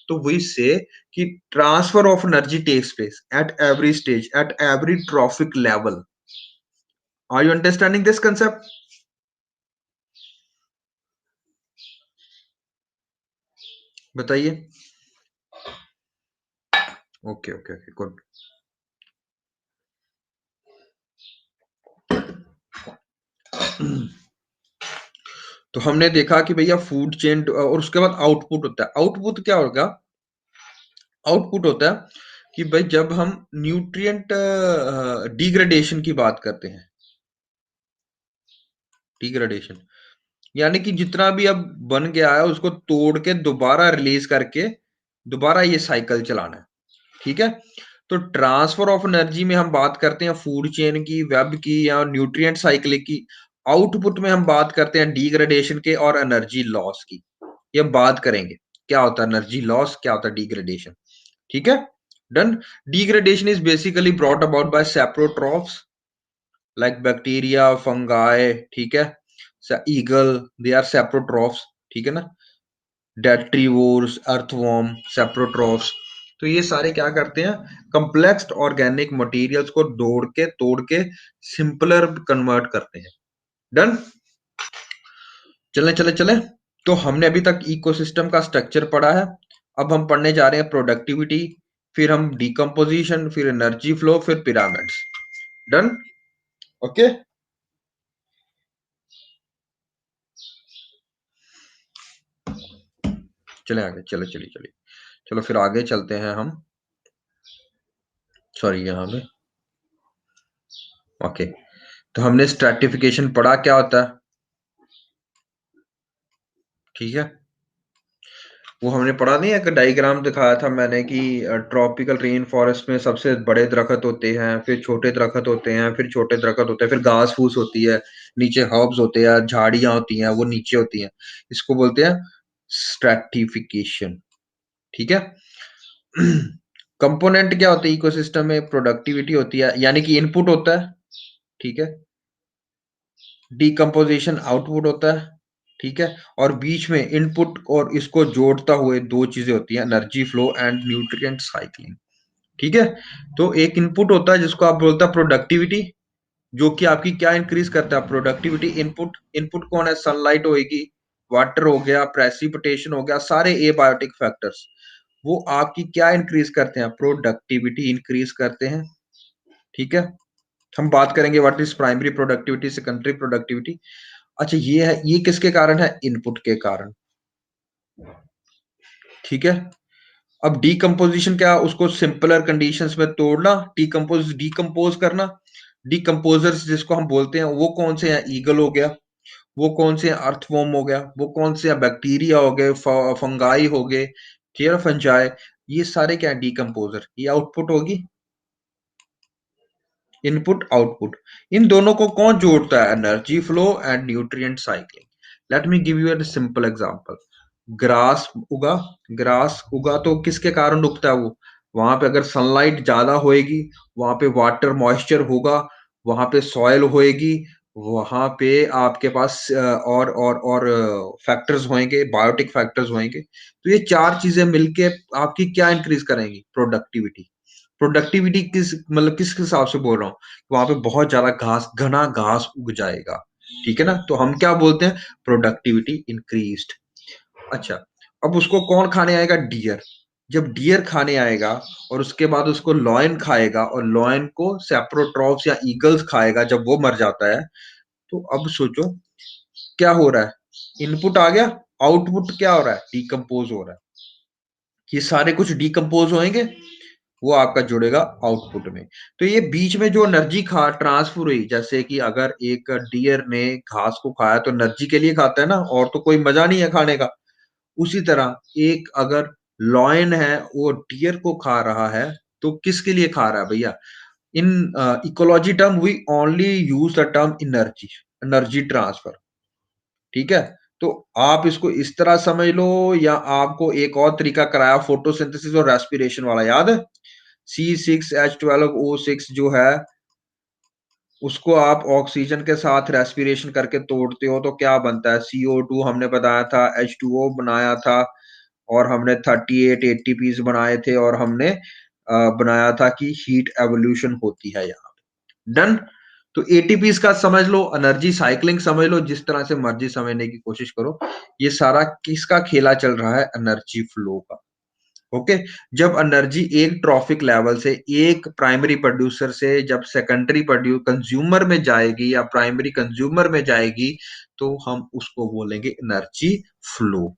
तो we say that transfer of energy takes place at every stage, at every trophic level. Are you understanding this concept? बताइए। Okay okay okay, good. तो हमने देखा कि भैया फूड चेन, और उसके बाद आउटपुट होता है। आउटपुट क्या होगा? आउटपुट होता है कि भाई जब हम न्यूट्रिएंट डिग्रेडेशन की बात करते हैं, डिग्रेडेशन यानी कि जितना भी अब बन गया है उसको तोड़ के दोबारा रिलीज करके दोबारा ये साइकिल चलाना है। ठीक है, तो ट्रांसफर ऑफ एनर्जी में हम बात करते हैं फूड चेन की, वेब की या न्यूट्रिएंट साइकिल की। आउटपुट में हम बात करते हैं डिग्रेडेशन के और एनर्जी लॉस की। ये बात करेंगे क्या होता है एनर्जी लॉस, क्या होता है डिग्रेडेशन। ठीक है, done. Degradation is basically brought about by saprotrophs like bacteria, fungi. ठीक है, ईगल, दे आर सेप्रोट्रॉफ्स। ठीक है ना, डेट्रीवोर्स, अर्थवॉर्म, सेप्रोट्रॉफ्स। तो ये सारे क्या करते हैं, कंप्लेक्स ऑर्गेनिक मटेरियल्स को तोड़ के सिंपलर कन्वर्ट करते हैं। डन। चले चले चले, तो हमने अभी तक इकोसिस्टम का स्ट्रक्चर पढ़ा है। अब हम पढ़ने जा रहे हैं प्रोडक्टिविटी, फिर हम डिकम्पोजिशन, फिर एनर्जी फ्लो, फिर पिरामिड्स। डन। ओके, चले आगे, चले चलिए चलिए, चलो फिर आगे चलते हैं हम। सॉरी, यहाँ पे ओके। तो हमने स्ट्रैटिफिकेशन पढ़ा, क्या होता है? ठीक है, वो हमने पढ़ा नहीं, एक डायग्राम दिखाया था मैंने कि ट्रॉपिकल रेन फॉरेस्ट में सबसे बड़े दरख्त होते हैं, फिर छोटे दरख्त होते हैं, फिर छोटे दरख्त होते हैं, फिर घास फूस होती है, नीचे हर्ब्स होते हैं, झाड़ियां होती हैं, वो नीचे होती हैं। इसको बोलते हैं स्ट्रैटिफिकेशन। ठीक है, कंपोनेंट क्या होते हैं इकोसिस्टम में? प्रोडक्टिविटी होती है, यानी कि इनपुट होता है। ठीक है, डिकम्पोजिशन आउटपुट होता है। ठीक है, और बीच में इनपुट और इसको जोड़ता हुए दो चीजें होती हैं, energy flow and nutrient cycling. ठीक है, तो एक इनपुट होता है जिसको आप बोलते हैं प्रोडक्टिविटी, जो कि आपकी क्या इंक्रीज करता है? प्रोडक्टिविटी। इनपुट, इनपुट कौन है? सनलाइट होगी, वाटर हो गया, प्रेसिपिटेशन हो गया, सारे एबायोटिक फैक्टर्स, वो आपकी क्या इंक्रीज करते हैं? प्रोडक्टिविटी इंक्रीज करते हैं। ठीक है, हम बात करेंगे what is primary productivity, secondary productivity. अच्छा, ये है, ये किसके कारण है? इनपुट के कारण। ठीक है, अब डिकम्पोजिशन क्या? उसको सिंपलर कंडीशंस में तोड़ना, डिकम्पोज करना। डिकम्पोजर्स जिसको हम बोलते हैं वो कौन से हैं? ईगल हो गया, वो कौन से हैं? अर्थवॉर्म हो गया, वो कौन से हैं? बैक्टीरिया हो गए, फंगाई हो गए, ठीक है, फंजाई। ये सारे क्या है? डिकम्पोजर। ये आउटपुट होगी, इनपुट आउटपुट। इन दोनों को कौन जोड़ता है? Energy flow and nutrient cycling. Late me give you a simple example. Grass उगा, ग्रास उगा तो किसके कारण उगता है वो? वहां पे अगर सनलाइट ज्यादा होएगी, वहां पे वाटर मॉइस्चर होगा, वहां पे सॉइल होएगी, वहाँ पे आपके पास और फैक्टर्स होंगे, बायोटिक फैक्टर्स होंगे। तो ये 4 चीज़ें मिलके आपकी क्या इंक्रीज़ करेंगी? प्रोडक्टिविटी। प्रोडक्टिविटी किस मतलब किस हिसाब से बोल रहा हूँ? वहाँ पे बहुत ज़्यादा घास घना घास उग जाएगा, ठीक है ना? तो हम क्या बोलते हैं? प्रोडक्टिविटी इंक्रीज़्ड। अच्छा, अब उसको कौन खाने आएगा? डियर। जब डियर खाने आएगा और उसके बाद उसको लॉयन खाएगा और लॉयन को सैप्रोट्रॉप्स या ईगल्स खाएगा जब वो मर जाता है, तो अब सोचो क्या हो रहा है? इनपुट आ गया, आउटपुट क्या हो रहा है? डिकम्पोज़ हो रहा है। ये सारे कुछ डिकम्पोज़ होएँगे, वो आपका जुड़ेगा आउटपुट में। तो ये बीच में जो एनर्जी खा ट्रांसफर हुई, जैसे कि अगर एक डियर ने घास को खाया तो एनर्जी के लिए खाता है ना, और तो कोई मज़ा नहीं है खाने का। उसी तरह एक अगर लॉयन है, वो डियर को खा रहा है, तो किसके लिए खा रहा है भैया? In ecology term we only use the term energy, energy transfer, ठीक है? तो आप इसको इस तरह समझ लो, या आपको एक और तरीका कराया फोटोसिंथेसिस और रेस्पिरेशन वाला, याद है? C6H12O6 जो है, उसको आप ऑक्सीजन के साथ रेस्पिरेशन करके तोड़ते हो तो क्या बनता है? CO2 हमने बताया था, H2O बनाया था, और हमने 38 एटीपीज बनाए थे, और हमने बनाया था कि हीट एवोल्यूशन होती है यहाँ पे। डन। तो एटीपीज का समझ लो, एनर्जी साइक्लिंग समझ लो, जिस तरह से मर्जी समझने की कोशिश करो। ये सारा किसका खेला चल रहा है? एनर्जी फ्लो का। ओके। जब एनर्जी एक ट्रॉफिक लेवल से, एक प्राइमरी प्रोड्यूसर से जब सेकेंडरी कंज्यूमर में जाएगी या प्राइमरी कंज्यूमर में जाएगी, तो हम उसको बोलेंगे एनर्जी फ्लो,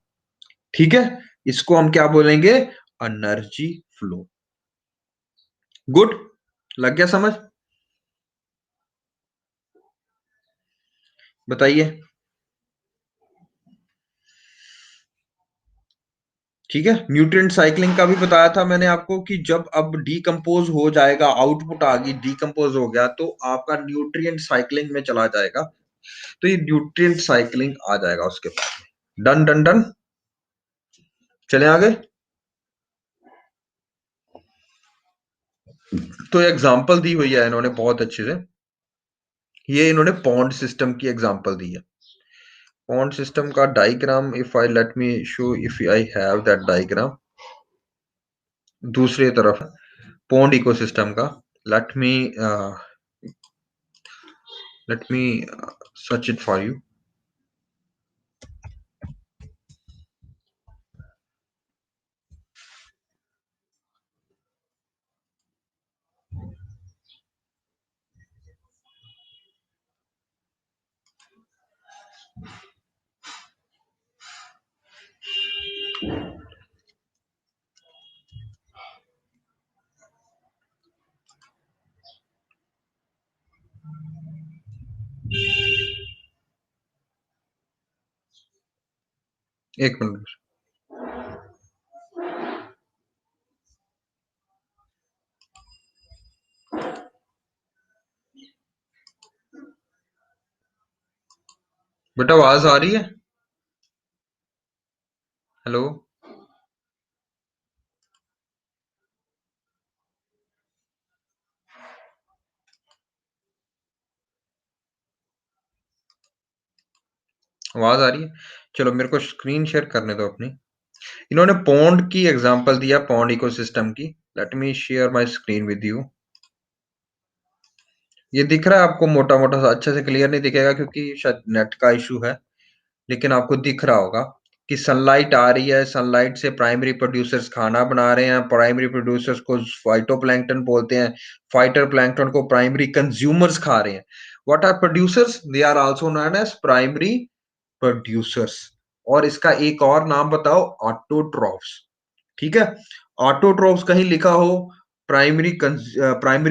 ठीक है? इसको हम क्या बोलेंगे? Energy flow. गुड। लग गया समझ? बताइए। ठीक है। न्यूट्रिएंट साइक्लिंग का भी बताया था मैंने आपको कि जब अब डिकम्पोज हो जाएगा, आउटपुट आ गई, डिकम्पोज हो गया, तो आपका न्यूट्रिएंट साइक्लिंग में चला जाएगा। तो ये न्यूट्रिएंट साइक्लिंग आ जाएगा उसके बाद। Done done done. चले आगे। तो एग्जांपल दी हुई है इन्होंने बहुत अच्छे से। ये इन्होंने पॉन्ड सिस्टम की एग्जांपल दी है। पॉन्ड सिस्टम का diagram, if I let me show, if I have that diagram, दूसरी तरफ पॉन्ड इकोसिस्टम का। Let me let me search it for you. एक मिनट। बेटा आवाज आ रही है? हेलो। आवाज आ रही है? चलो मेरे को स्क्रीन शेयर करने दो अपनी। इन्होंने पॉन्ड की एग्जांपल दिया, पॉन्ड इकोसिस्टम की। Let me share my screen with you. ये दिख रहा है आपको? मोटा मोटा सा, अच्छे से क्लियर नहीं दिखेगा क्योंकि शायद नेट का इशू है, लेकिन आपको दिख रहा होगा कि सनलाइट आ रही है, सनलाइट से प्राइमरी प्रोड्यूसर्स खाना बना रहे हैं, प्राइमरी प्रोड्यूसर्स को फाइटोप्लैंक्टन बोलते हैं, फाइटर प्लैंक्टन को प्राइमरी कंज्यूमर्स खा रहे हैं। What are producers? They are also known as primary producers. और इसका एक और नाम बताओ, ऑटोट्रॉफ्स। ठीक है। ऑटोट्रॉफ्स कहीं लिखा हो, प्राइमरी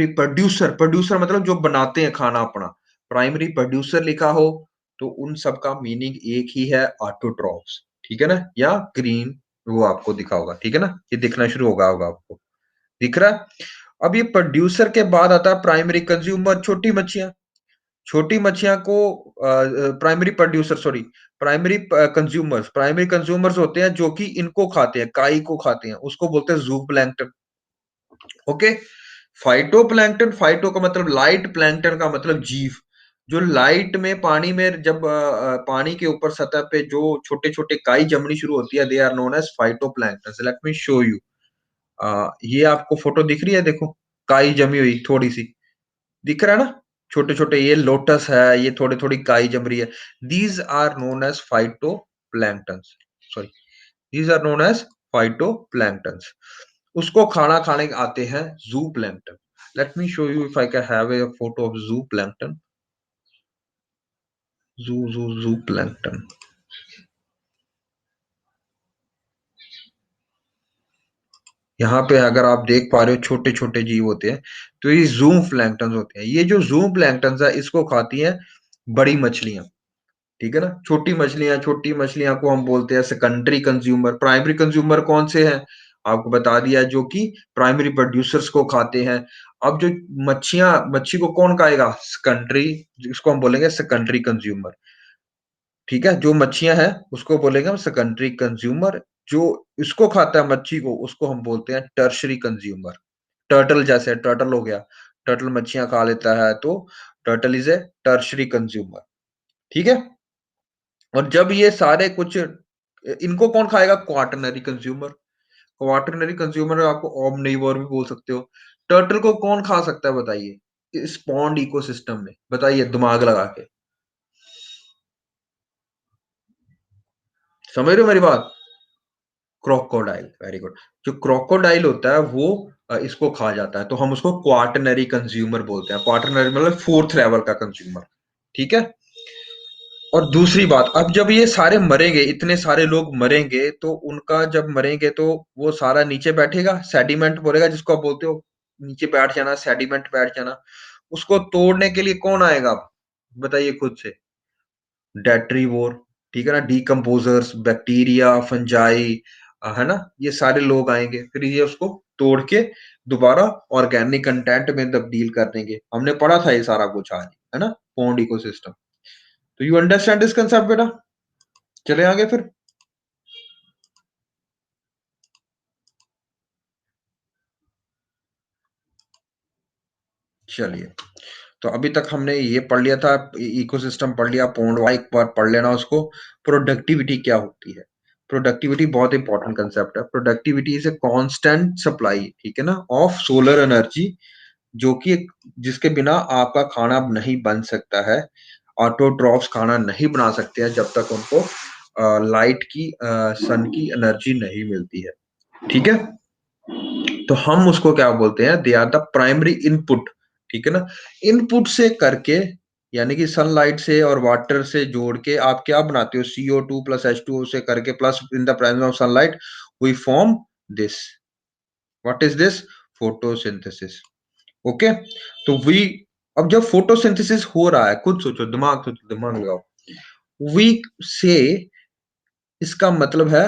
प्रोड्यूसर, प्रोड्यूसर मतलब जो बनाते हैं खाना अपना, प्राइमरी प्रोड्यूसर लिखा हो, तो उन सब का मीनिंग एक ही है, ऑटोट्रॉफ्स। ठीक है ना? या ग्रीन वो आपको दिखा होगा, ठीक है ना? ये दिखना शुरू होगा आपको। दिख रहा है? अब ये प्रोड्यूसर के बाद आता है प्राइमरी कंज्यूमर, छोटी मच्छियां। छोटी मच्छियां को primary producer, sorry, primary consumers होते हैं जो कि इनको खाते हैं, काई को खाते हैं, उसको बोलते हैं जूप्लैंक्टन। ओके। फाइटोप्लैंक्टन, फाइटो का मतलब लाइट, प्लैंक्टन का मतलब जीव। जो लाइट में पानी में जब पानी के ऊपर सतह पे जो छोटे-छोटे काई जमनी शुरू होती है, they are known as phytoplanktons. Let me show you. ये आपको फ़ोटो दिख रही है देखो, काई जमी हुई थोड़ी-सी, दिख रहा है ना? छोटे-छोटे ये लोटस है, ये थोड़ी-थोड़ी काई जम रही है। These are known as phytoplanktons, sorry, these are known as phytoplanktons. उसको खाना खाने आते हैं zooplankton. Let me show you if I can have a photo of zooplankton. Zooplankton. यहाँ पे अगर आप देख पा रहे हो छोटे-छोटे जीव होते हैं, तो ये ज़ूम प्लैंक्टन्स होते हैं। ये जो ज़ूम प्लैंक्टन्स है इसको खाती हैं बड़ी मछलियाँ, ठीक है ना? छोटी मछलियाँ को हम बोलते हैं सेकेंडरी कंज्यूमर। प्राइमरी कंज्यूमर कौन से हैं? आपको बता दिया जो कि प्राइमरी प्रोड्यूसर्स को खाते हैं। अब जो मच्छी को कौन खाएगा? सेकेंडरी, जिसको हम बोलेंगे सेकेंडरी कंज्यूमर, ठीक है? जो मच्छियाँ हैं उसको बोलेंगे हम सेकेंडरी कंज्यूमर। जो इसको खाता है मच्छी को, उसको हम बोलते हैं टर्शियरी कंज्यूमर। टर्टल जैसे टर्टल हो गया, टर्टल मच्छियाँ खा लेता है तो turtle is a tertiary consumer, ठीक है? और जब ये सारे कुछ इनको कौन खाएगा? Quaternary consumer. क्वाटरनरी कंज्यूमर आपको ओमनिवोर भी बोल सकते हो। टर्टल को कौन खा सकता है बताइए? इस पॉन्ड इकोसिस्टम में, बताइए दिमाग लगा के। समझ रहे हो मेरी बात? Crocodile, very good. जो क्रोकोडाइल होता है वो इसको खा जाता है, तो हम उसको क्वाटरनरी कंज्यूमर बोलते हैं। क्वाटरनरी मतलब 4th लेवल का कंज्यूमर, ठीक है? और दूसरी बात, अब जब ये सारे मरेंगे, इतने सारे लोग मरेंगे, तो उनका जब मरेंगे तो वो सारा नीचे बैठेगा, सेडिमेंट बोलेगा जिसको आप बोलते हो, नीचे बैठ जाना, सेडिमेंट बैठ जाना। उसको तोड़ने के लिए कौन आएगा अब? बताइए खुद से। डेट्रीवोर, ठीक है ना? डिकम्पोज़र्स, बैक्टीरिया, फंजाई, है ना? ये सारे लोग आएँगे, फिर ये उसको तोड़ के दोबारा ऑर्गेनिक कंटेंट में तब्दील कर देंगे। हमने पढ़ा था ये सारा कुछ आज, है ना? Pond ecosystem. तो यू अंडरस्टैंड दिस कांसेप्ट बेटा? चलें आगे फिर? चलिए, तो अभी तक हमने ये पढ़ लिया था, इकोसिस्टम पढ़ लिया, पॉन्ड एक बार पढ़ लेना उसको। प्रोडक्टिविटी क्या होती है? प्रोडक्टिविटी बहुत इंपॉर्टेंट कांसेप्ट है। Productivity is a constant supply, ठीक है ना? ऑफ सोलर एनर्जी, जो कि जिसके बिना आपका खाना नहीं बन सकता है। ऑटोट्रॉफ्स खाना नहीं बना सकते हैं जब तक उनको लाइट की सन की एनर्जी नहीं मिलती है, ठीक है? तो हम उसको क्या बोलते हैं? They are the primary input, ठीक है ना? इनपुट से करके, यानी कि सनलाइट से और वाटर से जोड़ के आप क्या बनाते हो? CO2 प्लस H2O से करके plus in the presence of sunlight we form this. What is this? Photosynthesis. Okay, तो वी, अब जब फोटोसिंथेसिस हो रहा है, खुद सोचो, दिमाग लगाओ। वी से इसका मतलब है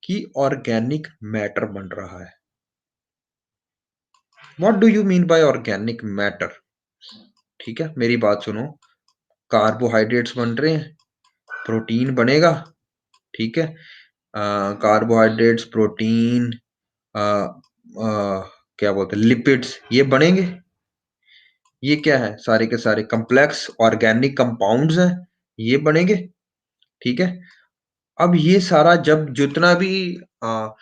कि ऑर्गेनिक मैटर बन रहा है। What do you mean by organic matter? ठीक है, मेरी बात सुनो। कार्बोहाइड्रेट्स बन रहे हैं, प्रोटीन बनेगा, ठीक है? कार्बोहाइड्रेट्स, प्रोटीन, अ, क्या बोलते हैं, लिपिड्स, ये बनेंगे। ये क्या है? सारे के सारे कॉम्प्लेक्स ऑर्गेनिक कंपाउंड्स हैं, ये बनेंगे, ठीक है? अब ये सारा जब जितना भी अ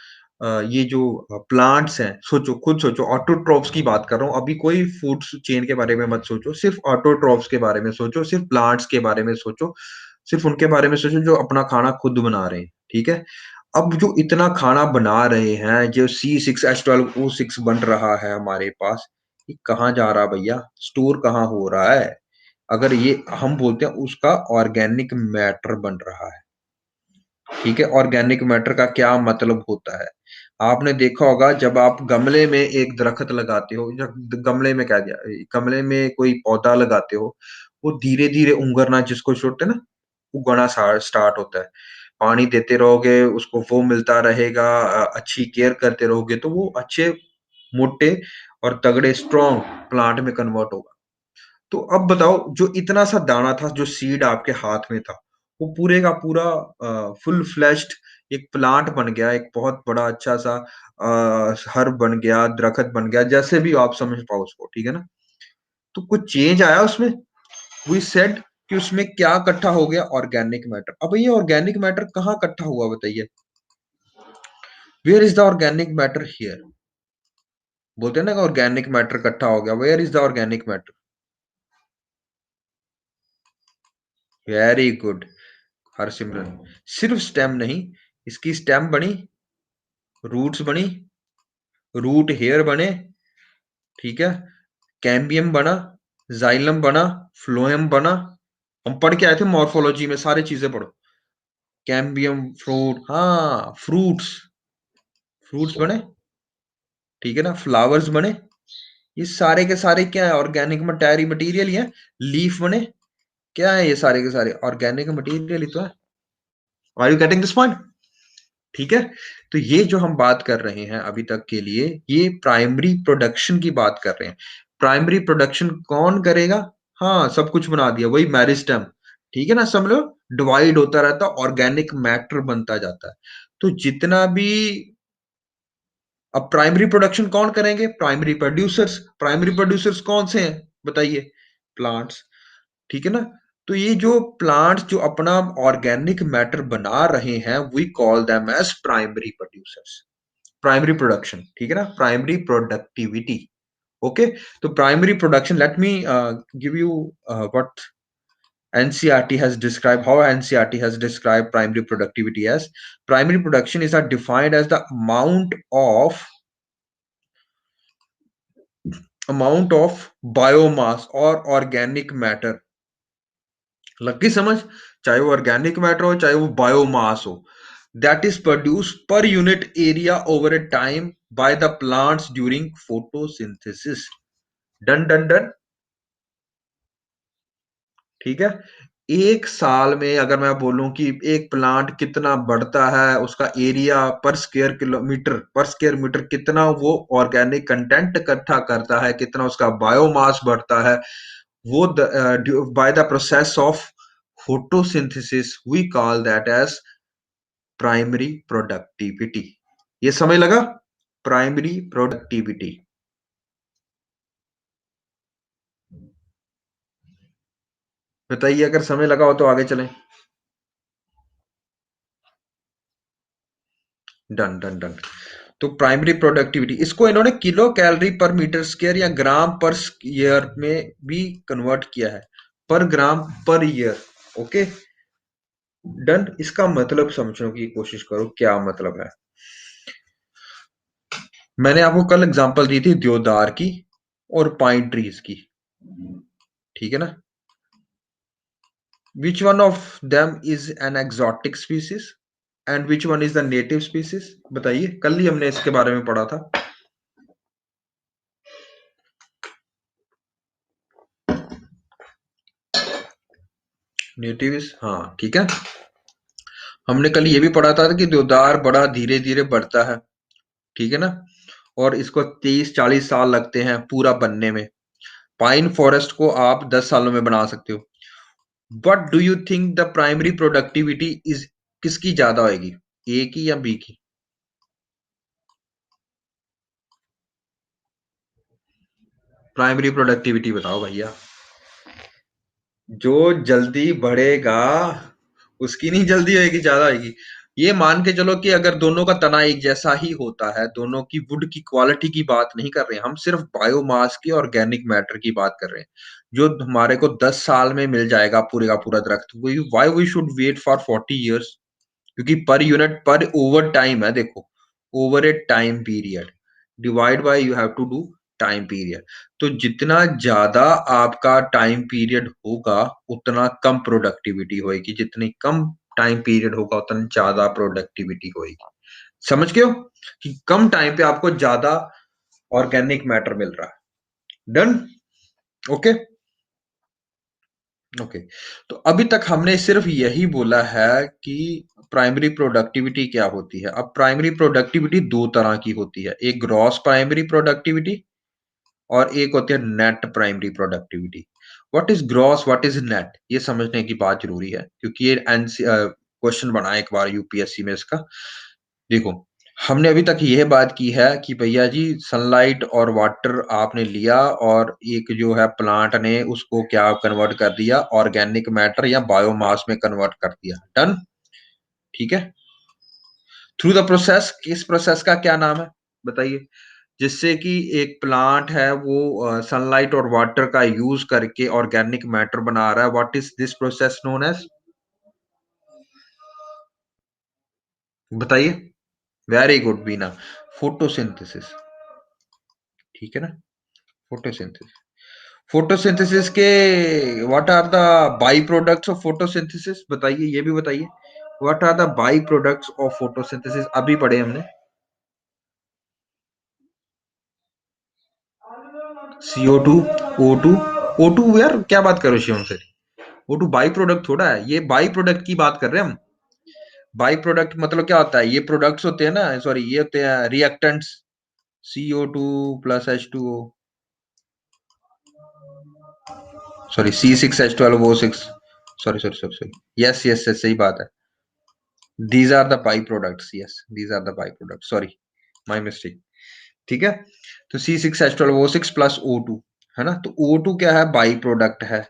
ये जो प्लांट्स हैं, सोचो, खुद सोचो, ऑटोट्रॉफ्स की बात कर रहा हूँ, अभी कोई फूड चेन के बारे में मत सोचो, सिर्फ ऑटोट्रॉफ्स के बारे में सोचो, सिर्फ प्लांट्स के बारे में सोचो, सिर्फ उनके बारे में सोचो जो अपना खाना खुद बना रहे हैं, ठीक है? अब जो इतना खाना बना रहे हैं, जो C6H12O6 बन रहा है हमारे पास, ये कहाँ जा रहा है भैया? स्टोर कहाँ हो रहा है? अगर ये हम बोलते हैं उसका ऑर्गेनिक मैटर बन रहा है। ठीक है, ऑर्गेनिक मैटर का क्या मतलब होता है? आपने देखा होगा जब आप गमले में एक दरख़्त लगाते हो, या गमले में क्या दिया, गमले में कोई पौधा लगाते हो, वो धीरे-धीरे उंगरना जिसको बोलते हैं ना, उगना स्टार्ट होता है। पानी देते रहोगे, उसको वो मिलता रहेगा, अच्छी केयर करते रहोगे, तो वो अच्छे, मोटे और तगड़े स्ट्रॉन्ग प्लांट में कन्वर्ट होगा। तो अब बताओ, जो इतना सा दाना था, जो सीड आपके हाथ में था, वो पूरे का पूरा फुल फ्लेश्ड एक प्लांट बन गया, एक बहुत बड़ा अच्छा-सा हर्ब बन गया, दरख़्त बन गया, जैसे भी आप समझ पाओ उसको, ठीक है ना? तो कुछ चेंज आया उसमें? वी सेड कि उसमें क्या इकट्ठा हो गया? Organic matter. अब ये ऑर्गेनिक मैटर कहाँ इकट्ठा हुआ बताइए? Where is the organic matter here? बोलते हैं ना कि ऑर्गेनिक मैटर इकट्ठा हो गया। Where is the organic matter? Very good Harsimran. सिर्फ स्टेम नहीं, इसकी स्टेम बनी, रूट्स बनी, रूट हेयर बने, ठीक है, कैम्बियम बना, जाइलम बना, फ्लोएम बना। हम पढ़ के आए थे मॉर्फोलॉजी में, सारी चीजें पढ़ो। कैम्बियम, फ्रूट, हाँ फ्रूट्स, फ्रूट्स बने, ठीक है ना, फ्लावर्स बने। ये सारे के सारे क्या है? ऑर्गेनिक मटेरियल ही है। लीफ बने, क्या है ये सारे के सारे? ऑर्गेनिक मटेरियल ही तो है। Are you getting this point? ठीक है। तो ये जो हम बात कर रहे हैं अभी तक के लिए, ये प्राइमरी प्रोडक्शन की बात कर रहे हैं। प्राइमरी प्रोडक्शन कौन करेगा? हाँ, सब कुछ बना दिया, वही मेरिस्टेम, ठीक है ना, सब लोग डिवाइड होता रहता, ऑर्गेनिक मैटर बनता जाता है। तो जितना भी, अब प्राइमरी प्रोडक्शन कौन करेंगे? Primary producers. प्राइमरी प्रोड्यूसर्स कौन से हैं बताइए? प्लांट्स, ठीक है ना। तो ये जो प्लांट्स जो अपना ऑर्गेनिक मैटर बना रहे हैं, we call them as primary producers. Primary production, ठीक है ना, प्राइमरी प्रोडक्टिविटी। ओके। तो primary production, let me give you what NCERT has described, how NCERT has described primary productivity as: primary production is defined as the amount of biomass or organic matter। लगी समझ? चाहे वो organic matter हो, चाहे वो biomass हो, that is produce per unit area over a time by the plants during photosynthesis. Done done done, ठीक है। एक साल में अगर मैं बोलूं कि एक प्लांट कितना बढ़ता है, उसका एरिया पर स्क्वायर किलोमीटर, पर स्क्वायर मीटर कितना वो ऑर्गेनिक कंटेंट इकट्ठा करता है, कितना उसका बायोमास बढ़ता है, वो by the process of photosynthesis, we call that as primary productivity. ये समझ लगा? Primary productivity. बताइए अगर समय लगा हो तो आगे चलें। Done done done. तो प्राइमरी प्रोडक्टिविटी, इसको इन्होंने किलो कैलोरी पर मीटर स्क्वायर या ग्राम पर ईयर में भी कन्वर्ट किया है। पर ग्राम पर ईयर। Okay, done. इसका मतलब समझने की कोशिश करो, क्या मतलब है। मैंने आपको कल एग्जांपल दी थी देवदार की और पाइन ट्रीज की, ठीक है ना। Which one of them is an exotic species and which one is the native species? बताइए, कल ही हमने इसके बारे में पढ़ा था। नेटिव, हाँ ठीक है। हमने कल ये भी पढ़ा था कि देवदार बड़ा धीरे धीरे बढ़ता है, ठीक है ना, और इसको 30-40 साल लगते हैं पूरा बनने में। पाइन फॉरेस्ट को आप 10 सालों में बना सकते हो। But do you think the primary productivity is किसकी ज्यादा होगी, ए की या बी की? प्राइमरी प्रोडक्टिविटी बताओ भैया। जो जल्दी बढ़ेगा उसकी नहीं जल्दी होगी, ज्यादा होगी। ये मान के चलो कि अगर दोनों का तना एक जैसा ही होता है, दोनों की वुड की क्वालिटी की बात नहीं कर रहे हैं हम, सिर्फ बायोमास की ऑर्गेनिक मैटर की बात कर रहे हैं, जो हमारे को 10 साल में मिल जाएगा पूरे का पूरा दरख्त। Why we should wait for 40 years? क्योंकि पर यूनिट पर ओवर टाइम है, देखो, over a time period, divide by you have to do time period. तो जितना ज्यादा आपका टाइम पीरियड होगा उतना कम प्रोडक्टिविटी होगी, जितनी कम टाइम पीरियड होगा उतना ज्यादा प्रोडक्टिविटी होगी। समझ गए हो कि कम टाइम पे आपको ज्यादा ऑर्गेनिक मैटर मिल रहा है। Done, okay okay. तो अभी तक हमने सिर्फ यही बोला है कि प्राइमरी प्रोडक्टिविटी क्या होती है। अब प्राइमरी प्रोडक्टिविटी दो तरह की होती है, एक ग्रॉस प्राइमरी प्रोडक्टिविटी और एक होती है net primary productivity. What is gross, what is net, ये समझने की बात जरूरी है, क्योंकि ये क्वेश्चन बना एक बार यूपीएससी में इसका। देखो, हमने अभी तक यह बात की है कि भैया जी सनलाइट और वाटर आपने लिया और एक जो है प्लांट ने उसको क्या कन्वर्ट कर दिया, ऑर्गेनिक मैटर या बायोमास में कन्वर्ट कर दिया। डन, ठीक है। थ्रू द प्रोसेस, किस प्रोसेस का क्या नाम है बताइए? जिससे कि एक प्लांट है वो सनलाइट और वाटर का यूज करके ऑर्गेनिक मैटर बना रहा है। What is this process known as? बताइए। Very good Beena, photosynthesis. ठीक है ना, फोटोसिंथेसिस। फोटोसिंथेसिस के what are the by products of photosynthesis? बताइए, ये भी बताइए। What are the by products of photosynthesis? अभी पढ़े हमने। CO2, O2। O2 यार क्या बात कर रहे हो शिवम से? O2 बाई प्रोडक्ट थोड़ा है, ये बाई प्रोडक्ट की बात कर रहे हैं हम। बाई प्रोडक्ट मतलब क्या होता है? ये प्रोडक्ट्स होते हैं ना, सॉरी ये होते हैं reactants. CO2 plus H2O, sorry C6H12O6, sorry sorry sorry sorry, yes yes yes, सही बात है। These are the by products, yes these are the by product, sorry my mistake. ठीक है, तो C6H12O6 प्लस O2 है ना, तो O2 क्या है? बाई प्रोडक्ट है।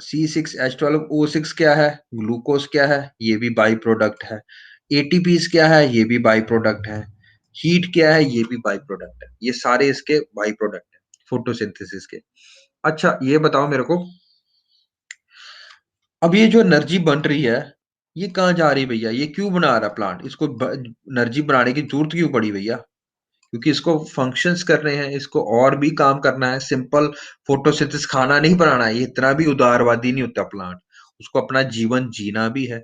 C6H12O6 क्या है? ग्लूकोज क्या है? ये भी बाई प्रोडक्ट है। ATPs क्या है? ये भी बाई प्रोडक्ट है। हीट क्या है? ये भी बाई प्रोडक्ट है। ये सारे इसके बाई प्रोडक्ट है फोटोसिंथेसिस के। अच्छा ये बताओ मेरे को, अब ये जो एनर्जी बन रही है, ये कहाँ जा रही है भैया? ये क्यों बना रहा प्लांट? इसको एनर्जी बनाने की जरूरत क्यों पड़ी भैया? क्योंकि इसको फंक्शंस करने हैं, इसको और भी काम करना है। सिंपल फोटोसिंथेसिस खाना नहीं बनाना है, ये इतना भी उदारवादी नहीं होता प्लांट। उसको अपना जीवन जीना भी है,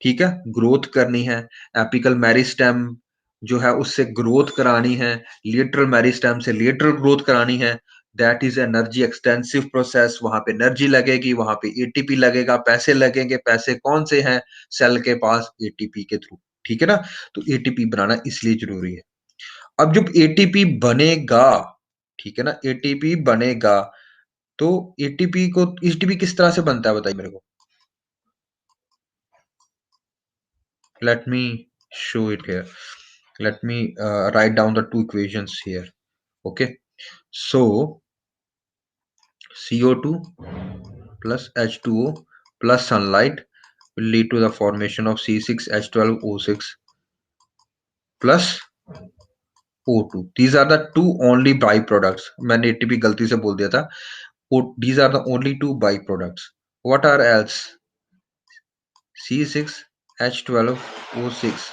ठीक है, ग्रोथ करनी है। एपिकल मेरिस्टेम जो है उससे ग्रोथ करानी है, लेटरल मेरिस्टेम से लेटरल ग्रोथ करानी है। That is energy extensive process. वहां पे एनर्जी लगेगी, वहां पे एटीपी लगेगा, पैसे लगेंगे। पैसे कौन से हैं? सेल के पास, एटीपी के थ्रू। ठीक है ना, तो एटीपी बनाना इसलिए जरूरी है। अब जब एटीपी बनेगा, ठीक है ना, एटीपी बनेगा, तो एटीपी किस तरह से बनता है बताइए मेरे को? Let me show it here. Let me write down the two equations here. Okay. So CO2 plus H2O plus sunlight will lead to the formation of C6H12O6 plus O2. These are the two only byproducts. मैंने ATP गलती से बोल दिया था. These are the only two byproducts. What are else? C6H12O6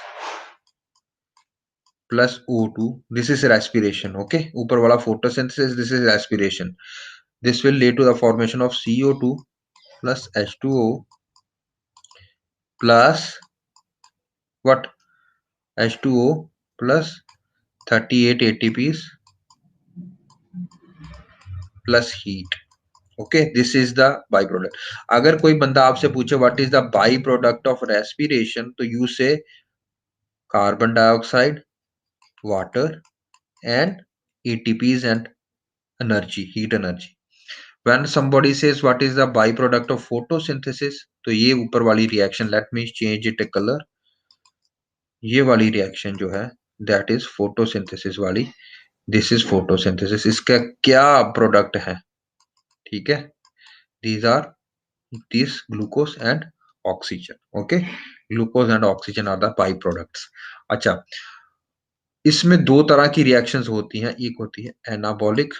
plus O2. This is respiration. Okay, ऊपर वाला photosynthesis, this is respiration. This will lead to the formation of CO2 plus H2O plus what? H2O plus 38 ATPs plus heat. Okay, this is the byproduct. अगर कोई बंदा आपसे पूछे what is the byproduct of respiration, तो you say carbon dioxide, water, and ATPs and energy, heat energy. When somebody says what is the byproduct of photosynthesis, तो ये ऊपर वाली reaction, let me change it a colour, ये वाली reaction जो है that is photosynthesis वाली। This is photosynthesis. इसका क्या प्रोडक्ट है? ठीक है, these are this glucose and oxygen. Okay, glucose and oxygen are the by products. अच्छा, इसमें दो तरह की रिएक्शंस होती हैं, एक होती है एनाबॉलिक,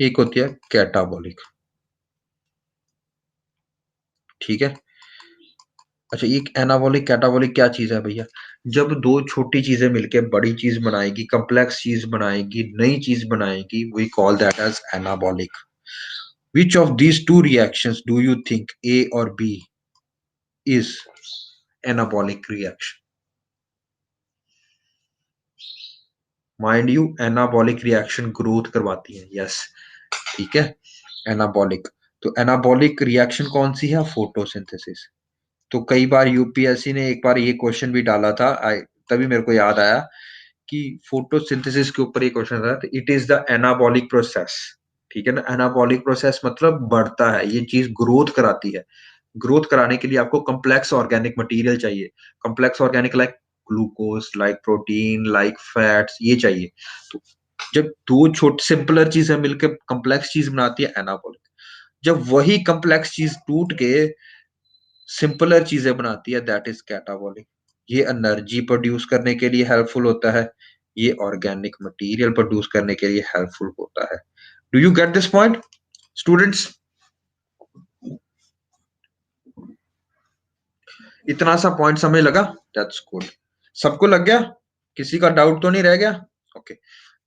एक होती है कैटाबॉलिक। ठीक है, अच्छा एक एनाबॉलिक कैटाबॉलिक क्या चीज है भैया? जब दो छोटी चीजें मिलकर बड़ी चीज बनाएगी, कंप्लेक्स चीज बनाएगी, नई चीज बनाएगी, we call that as anabolic. Which of these two reactions do you think, A और B, is anabolic reaction? Mind you, anabolic reaction growth करवाती है, यस, ठीक है, एनाबॉलिक। तो एनाबॉलिक रिएक्शन कौन सी है? फोटोसिंथेसिस। तो कई बार यूपीएससी ने एक बार ये क्वेश्चन भी डाला था, तभी मेरे को याद आया कि फोटोसिंथेसिस के ऊपर एक क्वेश्चन था, it is the anabolic process. ठीक है ना, एनाबॉलिक प्रोसेस मतलब बढ़ता है, ये चीज ग्रोथ कराती है। ग्रोथ कराने के लिए आपको कॉम्प्लेक्स ऑर्गेनिक मटेरियल चाहिए। Complex organic like glucose, like protein, like fats ये चाहिए। तो जब 2 छोटे सिंपलर चीज़ें मिलकर कॉम्प्लेक्स चीज़ बनाती है एनाबॉलिक। जब वही कॉम्प्लेक्स चीज़ टूट के सिंपलर चीज़ें बनाती है दैट इज़ कैटाबॉलिक। ये एनर्जी प्रोड्यूस करने के लिए हेल्पफुल होता है। ये ऑर्गेनिक मटेरियल प्रोड्यूस करने के लिए हेल्पफुल होता है। Do you get this point students? इतना सा पॉइंट समझ लगा? That's good. सबको लग गया? किसी का डाउट तो नहीं रह गया? ओके।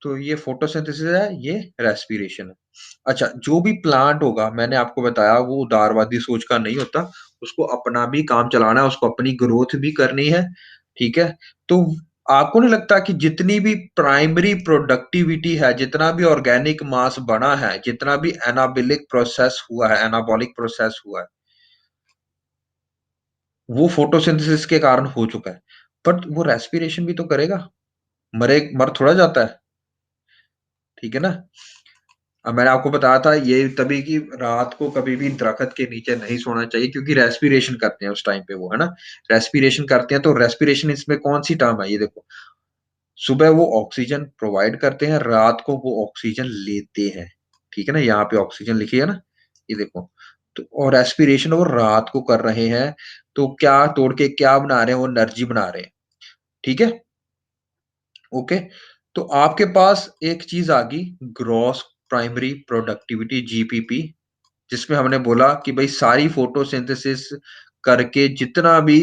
तो ये फोटोसिंथेसिस है, ये रेस्पिरेशन है। अच्छा, जो भी प्लांट होगा मैंने आपको बताया वो उदारवादी सोच का नहीं होता। उसको अपना भी काम चलाना है, उसको अपनी ग्रोथ भी करनी है, ठीक है? तो आपको नहीं लगता कि जितनी भी प्राइमरी प्रोडक्टिविटी है, जितना भी ऑर्गेनिक मास बना है, जितना भी एनाबॉलिक प्रोसेस हुआ है, एनाबॉलिक प्रोसेस हुआ है, वो फोटोसिंथेसिस के कारण हो चुका है। बट वो रेस्पिरेशन भी तो करेगा, मर थोड़ा जाता है, ठीक है ना? अब मैंने आपको बताया था ये तभी कि रात को कभी भी दरख्त के नीचे नहीं सोना चाहिए क्योंकि रेस्पिरेशन करते हैं उस टाइम पे वो, है ना? रेस्पिरेशन करते हैं तो रेस्पिरेशन इसमें कौन-सी टर्म है ये देखो। सुबह वो ऑक्सीजन प्रोवाइड करते हैं, रात को वो ऑक्सीजन लेते हैं, ठीक है ना? यहाँ पे ऑक्सीजन लिखी है ना? ये देखो। तो और रेस्पिरेशन वो रात को कर रहे हैं, तो क्या तोड़ के क्या बना रहे हैं? वो एनर्जी बना रहे हैं, ठीक है? ओके। तो आपके पास एक चीज़ आ गई ग्रॉस प्राइमरी प्रोडक्टिविटी जीपीपी जिसमें हमने बोला कि भाई सारी फोटोसिंथेसिस करके जितना भी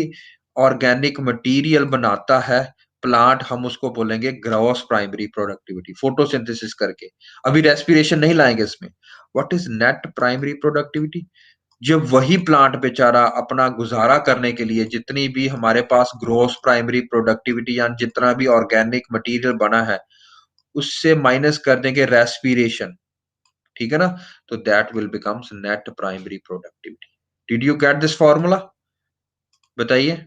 ऑर्गेनिक मटेरियल बनाता है प्लांट हम उसको बोलेंगे ग्रॉस प्राइमरी प्रोडक्टिविटी फोटोसिंथेसिस करके। अभी रेस्पिरेशन नहीं लाएंगे इसमें। What is net primary productivity? जब वही प्लांट बेचारा अपना गुजारा करने के लिए जितनी भी हमारे पास ग्रॉस प्राइमरी प्रोडक्टिविटी या जितना भी ऑर्गेनिक मटेरियल बना है उससे माइनस कर देंगे रेस्पिरेशन, ठीक है ना? तो that will becomes net primary productivity. Did you get this formula? बताइए।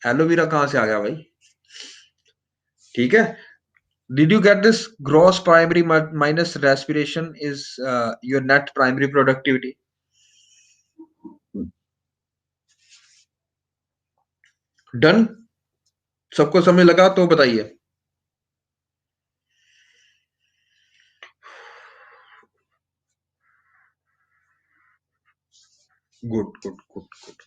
एलोवेरा कहां से आ गया भाई? ठीक है। Did you get this? Gross primary minus respiration is your net primary productivity. Done? सबको समझ लगा तो बताइए। Good good good good.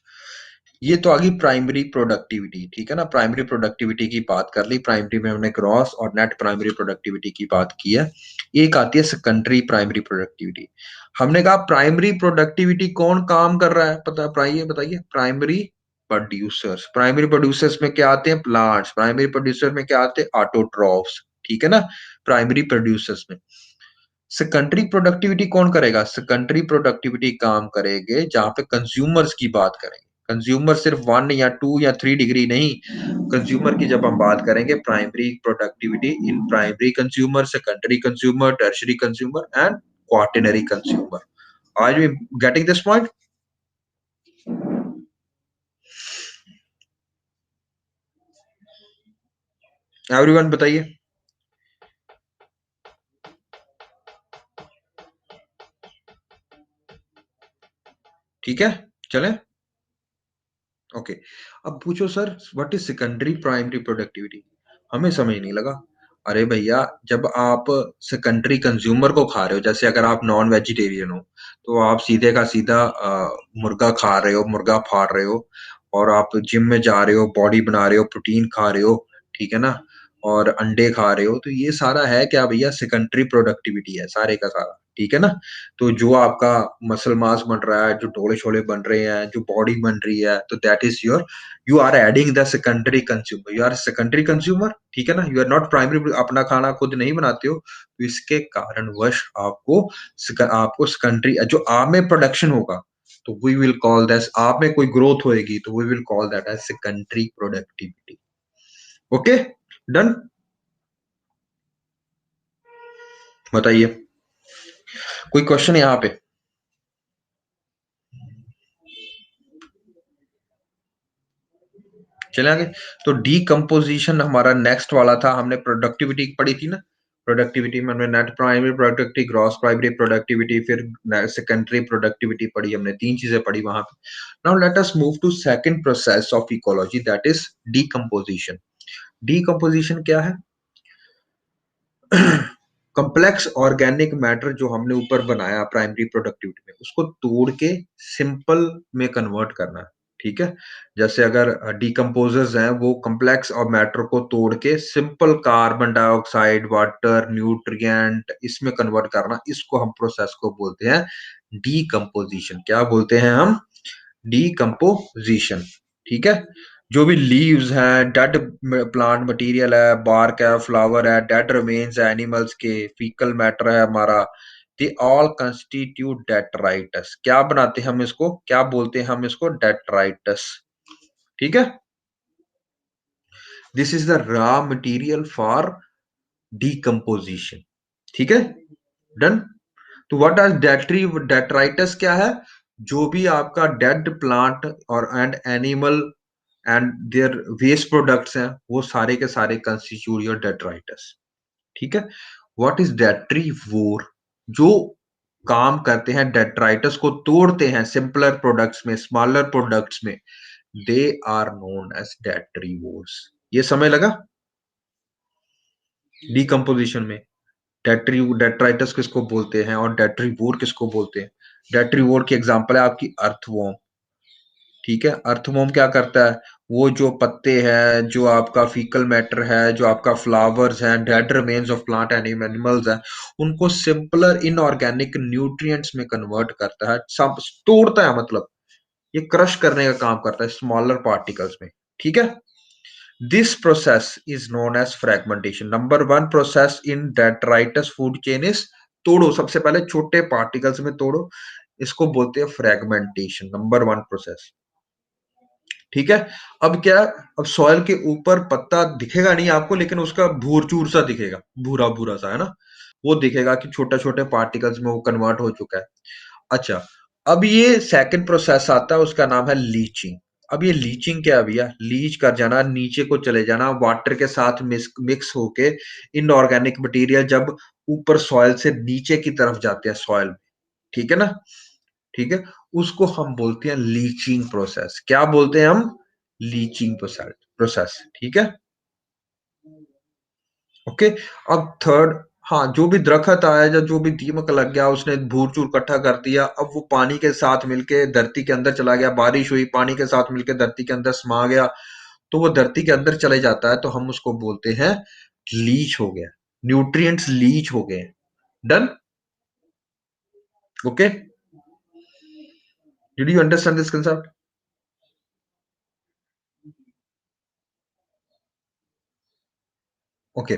ये तो आ गई प्राइमरी प्रोडक्टिविटी, ठीक है ना? प्राइमरी प्रोडक्टिविटी की बात कर ली। प्राइमरी में हमने ग्रॉस और नेट प्राइमरी प्रोडक्टिविटी की बात की है। एक आती है सेकेंडरी प्राइमरी प्रोडक्टिविटी। हमने कहा प्राइमरी प्रोडक्टिविटी कौन काम कर रहा है? पता बताइए बताइए। Primary producers. प्राइमरी प्रोड्यूसर्स में क्या आते हैं? प्लांट्स। प्राइमरी प्रोड्यूसर में क्या आते हैं? ऑटोट्रॉफ्स, ठीक है ना? प्राइमरी प्रोड्यूसर्स में सेकेंडरी प्रोडक्टिविटी कौन करेगा? सेकेंडरी प्रोडक्टिविटी काम करेंगे जहां पे कंज्यूमर्स की बात करेंगे। कंज्यूमर सिर्फ 1 या 2 या 3 डिग्री नहीं, कंज्यूमर की जब हम बात करेंगे primary productivity in primary consumer, secondary consumer, tertiary consumer and quaternary consumer. Are you getting this point? Everyone बताइए। ठीक है, चलें? ओके। अब पूछो sir what is secondary primary productivity? हमें समझ नहीं लगा। अरे भैया, जब आप सेकेंडरी कंज्यूमर को खा रहे हो, जैसे अगर आप नॉन वेजिटेरियन हो तो आप सीधे का सीधा मुर्गा खा रहे हो, मुर्गा फाड़ रहे हो और आप जिम में जा रहे हो, बॉडी बना रहे हो, प्रोटीन खा रहे हो, ठीक है ना? और अंडे खा रहे हो, तो ये सारा है क्या भैया? सेकेंडरी प्रोडक्टिविटी है सारे का सारा, ठीक है ना? तो जो आपका मसल मास बन रहा है, जो डोले-शोले बन रहे हैं, जो बॉडी बन रही है, तो that is your you are adding the secondary consumer. You are secondary consumer, ठीक है ना? You are not primary. अपना खाना खुद नहीं बनाते हो, तो इसके कारणवश आपको सेकेंडरी जो आप में प्रोडक्शन होगा, तो वी विल कॉल दैट आप में कोई ग्रोथ होएगी, तो we will call that as secondary productivity. Okay? Done? बताइए। कोई क्वेश्चन यहाँ पे? चले आगे। तो डीकम्पोजिशन हमारा नेक्स्ट वाला था। हमने प्रोडक्टिविटी पढ़ी थी ना? प्रोडक्टिविटी में हमने net primary productivity, gross primary productivity, फिर सेकेंडरी प्रोडक्टिविटी पढ़ी हमने, 3 चीजें पढ़ी वहां पे। Now let us move to second process of ecology, that is decomposition. Decomposition क्या है? कॉम्प्लेक्स ऑर्गेनिक मैटर जो हमने ऊपर बनाया प्राइमरी प्रोडक्टिविटी में, उसको तोड़ के सिंपल में कन्वर्ट करना है। ठीक है, जैसे अगर डिकम्पोजर्स हैं, वो कॉम्प्लेक्स और मैटर को तोड़ के simple carbon dioxide, water, nutrient इसमें कन्वर्ट करना, इसको हम प्रोसेस को बोलते हैं डीकम्पोजिशन। क्या बोलते हैं हम? डीकम्पोजिशन। ठीक है, जो भी लीव्स हैं, डेड प्लांट मटेरियल है, बार्क है, फ्लावर है, डेड रिमेन्स है एनिमल्स के, फीकल मैटर है हमारा, दे ऑल कंस्टिट्यूट डेट्राइटस। क्या बनाते हैं हम इसको? क्या बोलते हैं हम इसको? डेट्राइटस। ठीक है, this is the raw material for decomposition. ठीक है, डन। तो व्हाट आर डेट्राइटस क्या है? जो भी आपका डेड प्लांट और and animal and their waste products हैं, वो सारे के सारे कंस्टिट्यूट योर डेट्राइटस। ठीक है, व्हाट इज डेट्रीवोर? जो काम करते हैं, डेट्राइटस को तोड़ते हैं सिंपलर प्रोडक्ट्स में, स्मॉलर प्रोडक्ट्स में, दे आर नोन एज डेट्रीवोर्स। ये समय लगा डिकम्पोजिशन में। डेट्राइटस किसको बोलते हैं और डेट्रीवोर किसको बोलते हैं? डेट्रीवोर की एग्जांपल है आपकी अर्थवॉर्म। ठीक है, अर्थवॉर्म क्या करता है? वो जो पत्ते हैं, जो आपका फीकल मैटर है, जो आपका फ्लावर्स हैं, dead remains of plant animals हैं, उनको सिंपलर इनऑर्गेनिक न्यूट्रिएंट्स में कन्वर्ट करता है, सब तोड़ता है, मतलब ये क्रश करने का काम करता है स्मॉलर पार्टिकल्स में। ठीक है, this process is known as fragmentation. Number one process in detritus food chain is तोड़ो, सबसे पहले छोटे पार्टिकल्स में तोड़ो, इसको बोलते हैं फ्रेगमेंटेशन, नंबर वन प्रोसेस। ठीक है, अब क्या, अब सॉइल के ऊपर पत्ता दिखेगा नहीं आपको, लेकिन उसका भूर चूर सा दिखेगा, भूरा भूरा सा, है ना? वो दिखेगा कि छोटे छोटे पार्टिकल्स में वो कन्वर्ट हो चुका है। अच्छा, अब ये सेकंड प्रोसेस आता है, उसका नाम है लीचिंग। अब ये लीचिंग क्या है भैया? लीच कर जाना, नीचे को चले जाना, वाटर के साथ मिक्स होके इनऑर्गेनिक मटेरियल जब ऊपर सॉइल से नीचे की तरफ जाते हैं सॉइल। ठीक है ना? ठीक है, उसको हम बोलते हैं लीचिंग प्रोसेस। क्या बोलते हैं हम? Leaching process. ठीक है, ओके। अब थर्ड, हाँ, जो भी दरखत आया या जो भी दीमक लग गया, उसने भूर चूर इकट्ठा कर दिया, अब वो पानी के साथ मिलके धरती के अंदर चला गया, बारिश हुई, पानी के साथ मिलके धरती के अंदर समा गया, तो वो धरती के अंदर चले जाता है, तो हम उसको बोलते हैं लीच हो गया, न्यूट्रिएंट्स लीच हो गए। Done, okay, did you understand this concept? Okay,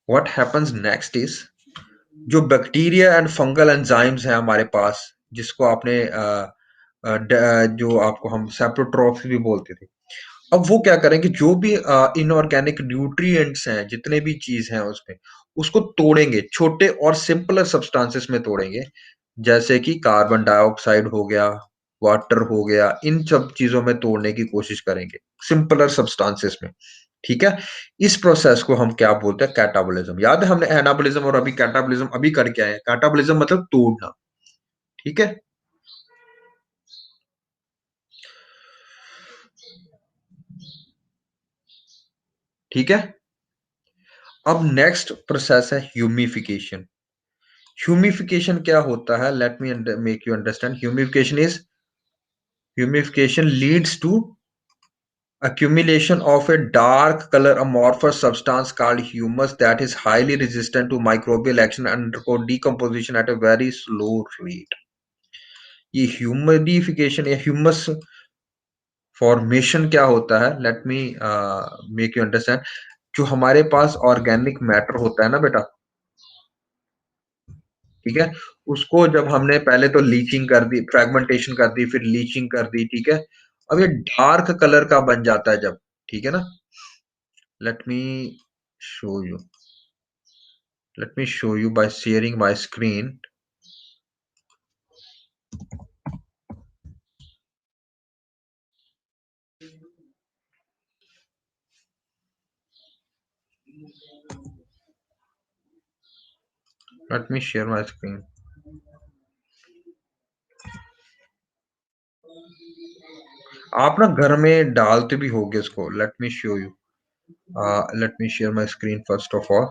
what happens next is, जो बैक्टीरिया एंड फंगल एंजाइम्स हैं हमारे पास, जिसको आपने जो आपको हम सेप्रोट्रॉप्स भी बोलते थे, अब वो क्या करेंगे, जो भी इनऑर्गेनिक न्यूट्रिएंट्स हैं, जितने भी चीज हैं उसमें, उसको तोड़ेंगे, छोटे और सिंपलर सब्सटेंसेस में तोड़ेंगे, जैसे कि कार्बन डाइऑक्साइड हो गया, वाटर हो गया, इन सब चीजों में तोड़ने की कोशिश करेंगे, सिंपलर सब्सटेंसेस में। ठीक है, इस प्रोसेस को हम क्या बोलते हैं? कैटाबोलिज्म। याद है हमने एनाबोलिज्म और अभी कैटाबोलिज्म अभी करके आए हैं। कैटाबोलिज्म मतलब तोड़ना। ठीक है, ठीक है। अब नेक्स्ट प्रोसेस है ह्यूमिफिकेशन। ह्यूमिफिकेशन क्या होता है? Let me make you understand. Humification leads to accumulation of a dark color amorphous substance called humus that is highly resistant to microbial action and undergo decomposition at a very slow rate. ये humidification या humus formation क्या होता है? Let me make you understand. जो हमारे पास organic matter होता है ना बेटा, ठीक है, उसको जब हमने पहले तो लीचिंग कर दी, फ्रेगमेंटेशन कर दी, फिर लीचिंग कर दी, ठीक है, अब ये डार्क कलर का बन जाता है जब, ठीक है ना? Late me show you, let me show you by sharing my screen. Let me share my screen. आप ना घर में डालते भी होगे इसको। Late me show you. Let me share my screen first of all.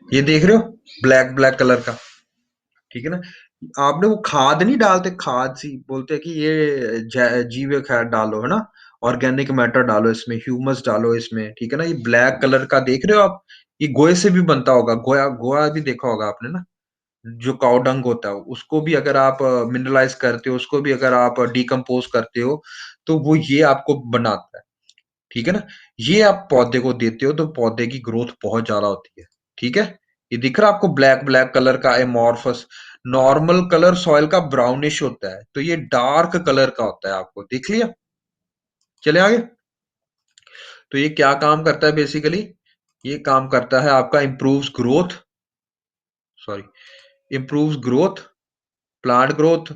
ये देख रहे हो, ब्लैक ब्लैक कलर का, ठीक है ना। आपने वो खाद नहीं डालते, खाद सी बोलते हैं कि ये जीव खाद डालो, है ना, ऑर्गेनिक मैटर डालो इसमें, ह्यूमस डालो इसमें, ठीक है ना। ये ब्लैक कलर का देख रहे हो आप, ये गोए से भी बनता होगा, गोया गोया भी देखा होगा आपने ना, जो काउ डंग होता है उसको भी अगर आप मिनरलाइज करते हो, उसको भी अगर आप डिकम्पोज करते हो, तो वो ये आपको बनाता है, ठीक है ना। ये आप पौधे को देते हो तो पौधे की ग्रोथ बहुत ज्यादा होती है, ठीक है। ये दिख रहा है आपको, ब्लैक ब्लैक कलर का एमॉर्फस। नॉर्मल कलर सॉइल का ब्राउनिश होता है, तो ये डार्क कलर का होता है, आपको दिख लिया। चले आगे। तो ये क्या काम करता है बेसिकली, ये काम करता है आपका improves growth, sorry, improves growth, plant growth,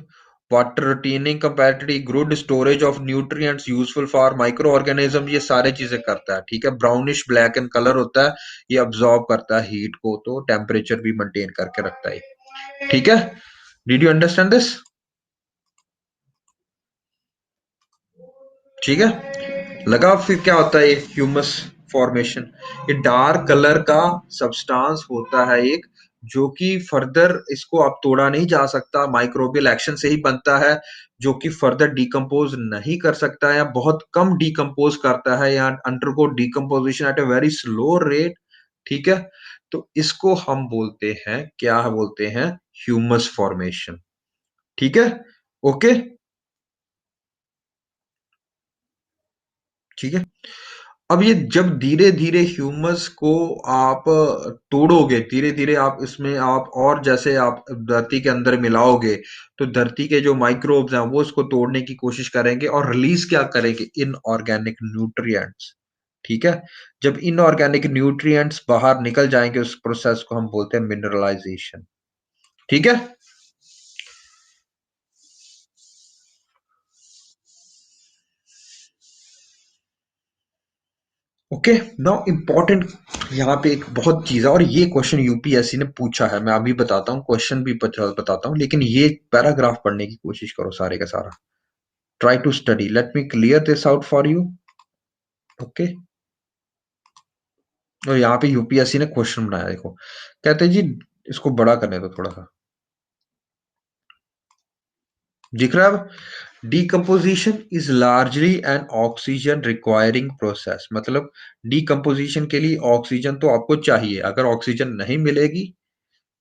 water retaining capacity, good storage of nutrients useful for micro organism, ये सारे चीजें करता है, ठीक है। ब्राउनिश ब्लैक इन कलर होता है, ये अब्सॉर्ब करता है हीट को, तो टेम्परेचर भी मेंटेन करके रखता है, ठीक है। Did you understand this? ठीक है, लगा फिर क्या होता है ये ह्यूमस फॉर्मेशन। ये डार्क कलर का सब्सटेंस होता है एक, जो कि फर्दर इसको अब तोड़ा नहीं जा सकता, माइक्रोबियल एक्शन से ही बनता है, जो कि फर्दर डिकम्पोज नहीं कर सकता है, या बहुत कम डिकम्पोज करता है, या undergo decomposition at a very slow rate, ठीक है। तो इसको हम बोलते हैं, क्या बोलते हैं, ह्यूमस फॉर्मेशन, ठीक है। ओके, ठीक है। अब ये जब धीरे धीरे ह्यूमस को आप तोड़ोगे, धीरे धीरे आप इसमें आप और जैसे आप धरती के अंदर मिलाओगे, तो धरती के जो माइक्रोब्स हैं वो इसको तोड़ने की कोशिश करेंगे और रिलीज क्या करेंगे, इनऑर्गेनिक न्यूट्रिएंट्स, ठीक है। जब इनऑर्गेनिक न्यूट्रिएंट्स बाहर निकल जाएंगे, उस प्रोसेस को हम बोलते हैं मिनरलाइजेशन, ठीक है। ओके, नाउ इम्पोर्टेंट, यहाँ पे एक बहुत चीज है, और ये क्वेश्चन यूपीएससी ने पूछा है, मैं अभी बताता हूँ, क्वेश्चन भी बताता हूँ, लेकिन ये पैराग्राफ पढ़ने की कोशिश करो सारे का सारा। Try to study, let me clear this out for you. Okay, और यहाँ पे यूपीएससी ने क्वेश्चन बनाया, देखो, कहते हैं जी, इसको बड़ा करने दो थोड़ा सा, दिख रहा है अब? Decomposition is largely N oxygen requiring process, मतलब डिकम्पोजिशन के लिए ऑक्सीजन तो आपको चाहिए, अगर ऑक्सीजन नहीं मिलेगी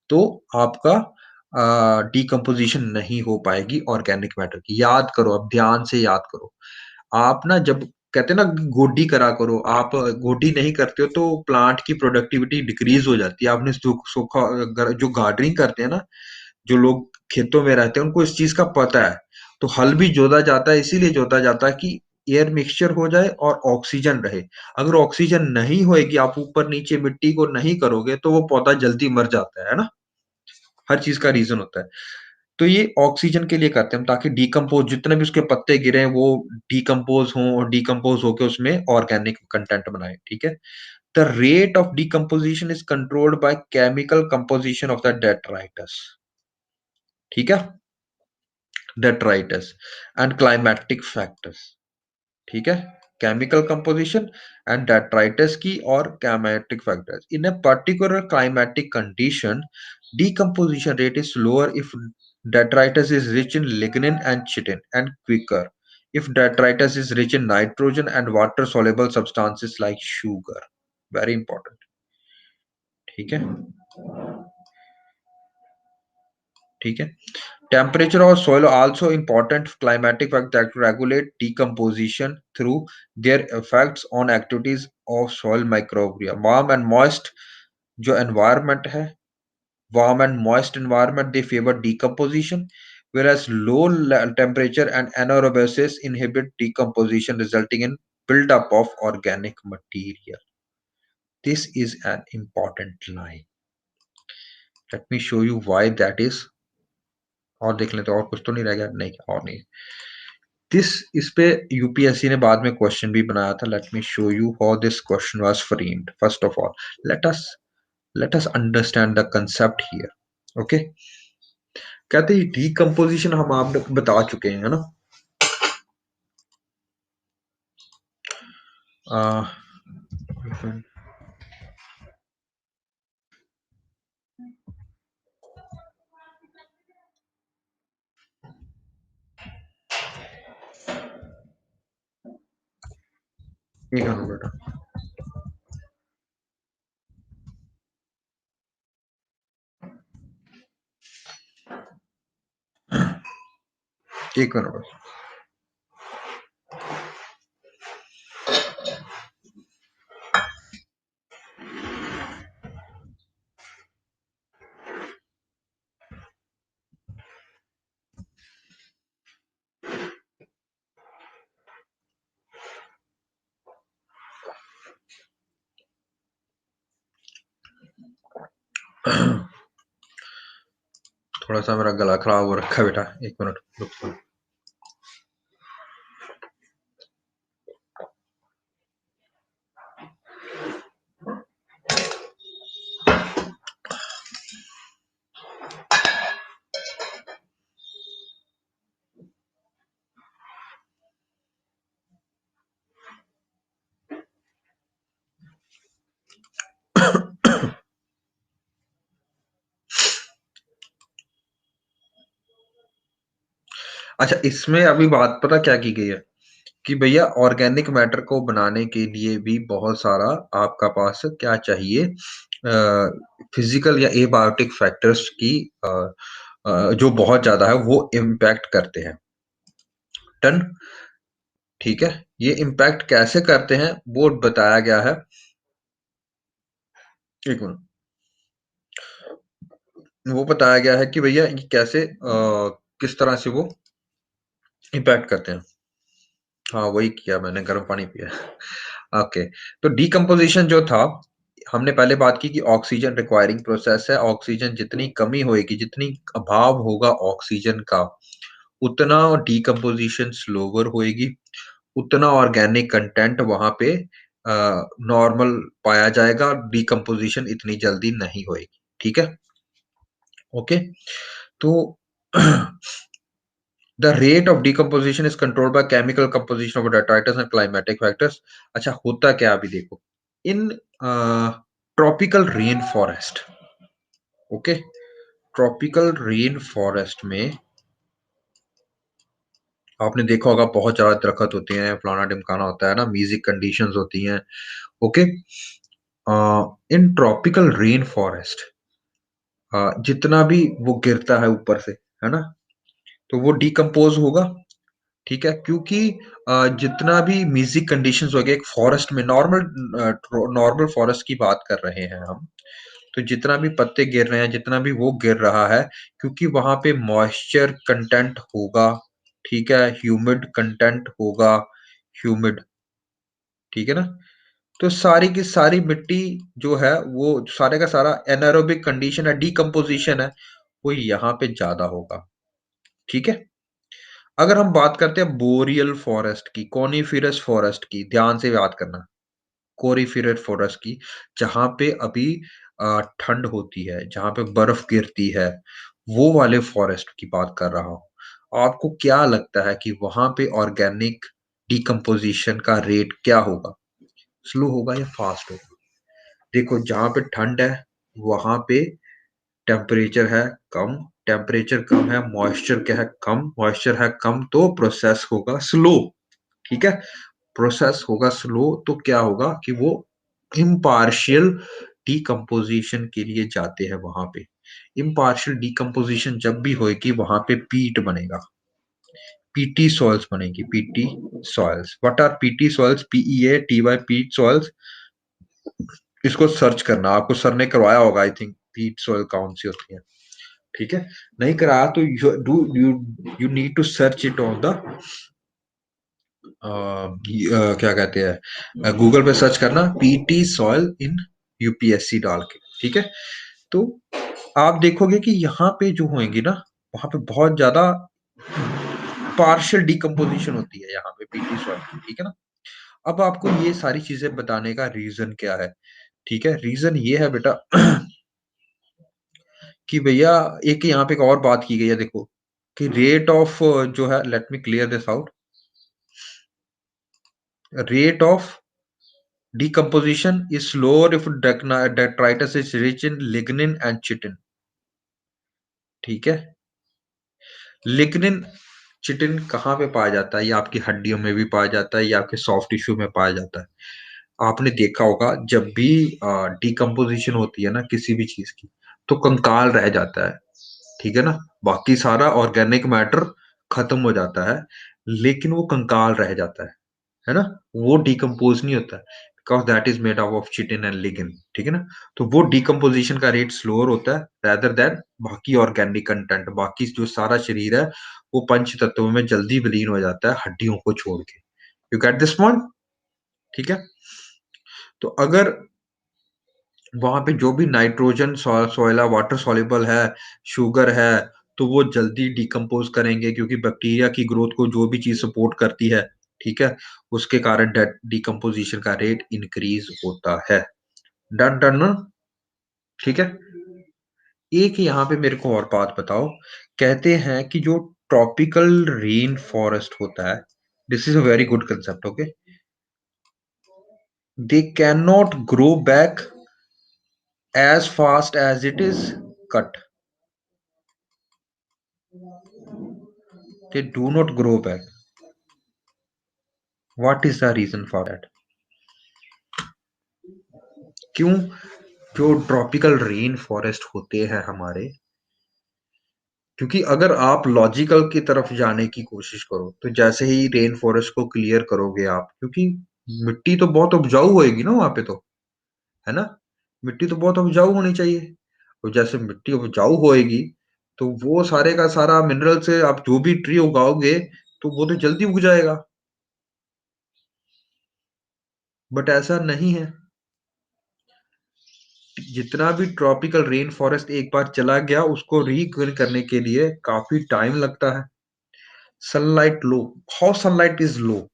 तो आपका डिकम्पोजिशन नहीं हो पाएगी ऑर्गेनिक मैटर की। याद करो, अब ध्यान से याद करो। आप ना जब कहते हैं ना गोडी करा करो, आप गोडी नहीं करते हो तो प्लांट की प्रोडक्टिविटी डिक्रीज हो जाती है। आपने सूखा जो गार्डनिंग करते हैं ना, जो लोग खेतों में रहते हैं, उनको इस चीज का पता है। तो हल भी जोता जाता है, इसीलिए जोता जाता है कि एयर मिक्सचर हो जाए और ऑक्सीजन रहे। अगर ऑक्सीजन नहीं होएगी, आप ऊपर नीचे मिट्टी को नहीं करोगे, तो वो पौधा जल्दी मर जाता है ना। हर चीज का रीजन होता है। तो ये ऑक्सीजन के लिए करते हैं हम, ताकि डिकम्पोज जितने भी उसके पत्ते गिरे हैं वो डिकम्पोज हों, और डिकम्पोज होकर उसमें ऑर्गेनिक कंटेंट बनाए, ठीक है। The rate of decomposition is controlled by chemical composition of the detritus, ठीक है, डेट्राइटस एंड क्लाइमेटिक फैक्टर्स, ठीक है। केमिकल कंपोजिशन एंड डेट्राइटस की और climatic factors in a particular climatic condition, decomposition rate is slower if detritus is rich in lignin and chitin, and quicker if detritus is rich in nitrogen and water soluble substances like sugar. Very important, ठीक है, ठीक है। Temperature or soil are also important climatic factors that regulate decomposition through their effects on activities of soil microbiota. Warm and moist जो environment है, warm and moist environment they favor decomposition, whereas low temperature and anaerobic inhibit decomposition, resulting in buildup of organic material. This is an important line. Let me show you why that is. और देख लें तो और कुछ तो नहीं रह गया? नहीं, और नहीं। इस पे यूपीएससी ने बाद में क्वेश्चन भी बनाया था। Late me show you how this question was framed. First of all, let us let us understand the concept here. Okay, कहते हैं डीकंपोजिशन हम आप बता चुके हैं, है ना? आ, एक मिनट बेटा, एक मिनट बेटा। थोड़ा सा मेरा गला खराब हो रखा है बेटा, एक मिनट रुको। अच्छा, इसमें अभी बात पता क्या की गई है कि भैया ऑर्गेनिक मैटर को बनाने के लिए भी बहुत सारा आपका पास क्या चाहिए, फिजिकल या एबायोटिक फैक्टर्स की जो बहुत ज्यादा है वो इम्पैक्ट करते हैं। टन, ठीक है। ये इम्पैक्ट कैसे करते हैं वो बताया गया है। एक मिनट, वो बताया गया है कि भैया ये कैसे किस तरह से वो इम्पैक्ट करते हैं। हाँ, वही किया मैंने, गर्म पानी पिया। ओके, तो डिकम्पोजिशन जो था, हमने पहले बात की कि ऑक्सीजन रिक्वायरिंग प्रोसेस है। ऑक्सीजन जितनी कमी होएगी, जितनी अभाव होगा ऑक्सीजन का, उतना डिकम्पोजिशन स्लोवर होएगी, उतना ऑर्गेनिक कंटेंट वहां पे नॉर्मल पाया जाएगा। डिकम्पोजिशन इतनी जल्दी नहीं होएगी, ठीक है। ओके, तो The rate of decomposition is controlled by chemical composition of detritus and climatic factors. अच्छा, होता क्या अभी देखो, in tropical rain forest, okay, tropical rain forest में आपने देखा होगा बहुत ज्यादा दरख्त होते हैं, फलाना ढिमकाना होता है ना, म्यूजिक कंडीशंस होती हैं। Okay, in tropical rain forest जितना भी वो गिरता है ऊपर से, है ना, तो वो डिकम्पोज होगा, ठीक है। क्योंकि जितना भी म्यूजिक कंडीशंस हो गए एक फॉरेस्ट में, नॉर्मल फॉरेस्ट की बात कर रहे हैं हम, तो जितना भी पत्ते गिर रहे हैं, जितना भी वो गिर रहा है, क्योंकि वहां पे मॉइस्चर कंटेंट होगा, ठीक है, ह्यूमिड कंटेंट होगा, ह्यूमिड, ठीक है ना। तो सारी की सारी मिट्टी जो है वो सारे का सारा एनारोबिक कंडीशन है, डिकम्पोजिशन है, वो यहाँ पे ज्यादा होगा, ठीक है। अगर हम बात करते हैं बोरियल फॉरेस्ट की, कॉनिफिरस फॉरेस्ट की, ध्यान से याद करना, कोरिफिरस फॉरेस्ट की, जहां पे अभी ठंड होती है, जहां पे बर्फ गिरती है, वो वाले फॉरेस्ट की बात कर रहा हूं। आपको क्या लगता है कि वहां पे ऑर्गेनिक डिकम्पोजिशन का रेट क्या होगा? स्लो होगा या फास्ट होगा? देखो, जहां पे ठंड है वहां पे टेम्परेचर है कम, टेम्परेचर कम है, मॉइस्चर क्या है, कम, मॉइस्चर है कम, तो प्रोसेस होगा स्लो, ठीक है। प्रोसेस होगा स्लो, तो क्या होगा कि वो इम्पार्शियल डिकम्पोजिशन के लिए जाते हैं वहां पे। इम्पार्शियल डिकम्पोजिशन जब भी होएगी वहां पे पीट बनेगा, पीटी सॉइल्स बनेगी, peaty soils. What are peaty soils? PEATY, peat soils. इसको सर्च करना, आपको सर ने करवाया होगा आई थिंक, पीट सॉइल कौन सी होती है, ठीक है। नहीं कराया तो you need to search it on the क्या कहते हैं, गूगल पे सर्च करना पीटी सॉइल इन यूपीएससी डाल के, ठीक है। तो आप देखोगे कि यहाँ पे जो होंगी ना, वहाँ पे बहुत ज़्यादा पार्शियल डिकम्पोज़िशन होती है यहाँ पे पीटी सॉइल की, ठीक है ना? अब आपको ये सारी चीज़ें बताने का रीज़न क्या है, ठीक है? रीज़न ये है बेटा कि भैया एक यहाँ पे एक और बात की गई है देखो, कि रेट ऑफ जो है let me clear this out, rate of decomposition is slower if detritus is rich in lignin and chitin, ठीक है? लिग्निन चिटिन कहाँ पे पाया जाता है? ये आपकी हड्डियों में भी पाया जाता है, ये आपके सॉफ्ट टिश्यू में पाया जाता है। आपने देखा होगा जब भी डिकम्पोजिशन होती है ना किसी भी चीज की, तो कंकाल रह जाता है, ठीक है ना? बाकी सारा ऑर्गेनिक मैटर खत्म हो जाता है, लेकिन वो कंकाल रह जाता है ना? वो डिकम्पोज नहीं होता है, because that is made up of chitin and lignin, ठीक है ना? तो वो डिकम्पोज़िशन का रेट स्लोअर होता है रादर दैन बाकी ऑर्गेनिक कंटेंट, बाकी जो सारा शरीर है, वो पंच तत्वों में जल्दी विलीन हो जाता है हड्डियों को छोड़ के। You get this point? ठीक है? तो अगर वहाँ पे जो भी नाइट्रोजन सॉइल है, वाटर सॉल्युबल है, शुगर है, तो वो जल्दी डिकम्पोज़ करेंगे क्योंकि बैक्टीरिया की ग्रोथ को जो भी चीज़ सपोर्ट करती है, ठीक है? उसके कारण डेट डिकम्पोज़िशन का रेट इंक्रीज़ होता है। डन डन ना? ठीक है? एक यहाँ पे मेरे को और बात बताओ, कहते हैं कि जो ट्रॉपिकल रेन फॉरेस्ट होता है, this is a very good concept, okay? They can not grow back as fast as it is cut. They do not grow back. What is the reason for that? क्यों जो tropical rain forest होते हैं हमारे, क्योंकि अगर आप logical की तरफ जाने की कोशिश करो तो जैसे ही रेन फॉरेस्ट को क्लियर करोगे आप, क्योंकि मिट्टी तो बहुत उपजाऊ होएगी ना वहां पे, तो है ना? मिट्टी तो बहुत उपजाऊ होनी चाहिए, और जैसे मिट्टी उपजाऊ होएगी तो वो सारे का सारा मिनरल से आप जो भी ट्री उगाओगे तो वो तो जल्दी उग जाएगा, बट ऐसा नहीं है। जितना भी ट्रॉपिकल रेन फॉरेस्ट एक बार चला गया उसको रिग्रोव करने के लिए काफी टाइम लगता है। Sunlight low, how sunlight is low,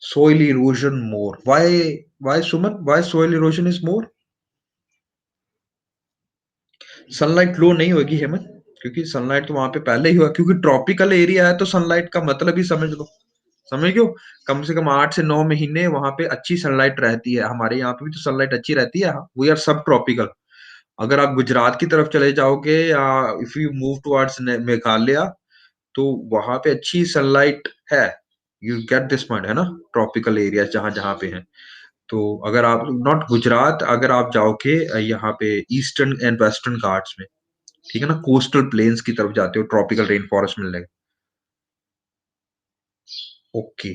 soil erosion more. Why Suman, why soil erosion is more? Sunlight low नहीं होगी हेमंत, क्योंकि सनलाइट तो वहां पे पहले ही हुआ, क्योंकि ट्रॉपिकल एरिया है तो सनलाइट का मतलब ही समझ लो, समझ गए हो? कम से कम 8 से 9 महीने वहां पे अच्छी सनलाइट रहती है, हमारे यहाँ पे भी तो सनलाइट अच्छी रहती है, वी आर सब ट्रॉपिकल। अगर आप गुजरात की तरफ चले जाओगे या if you move towards Meghalaya, तो वहां पे अच्छी सनलाइट है। यू गेट दिस पॉइंट, है ना? ट्रॉपिकल एरिया जहां जहां पे है, तो अगर आप नॉट गुजरात, अगर आप जाओगे यहाँ पे ईस्टर्न एंड वेस्टर्न घाट्स में, ठीक है ना, कोस्टल प्लेन्स की तरफ जाते हो, ट्रॉपिकल रेन फॉरेस्ट मिलने लगे। ओके,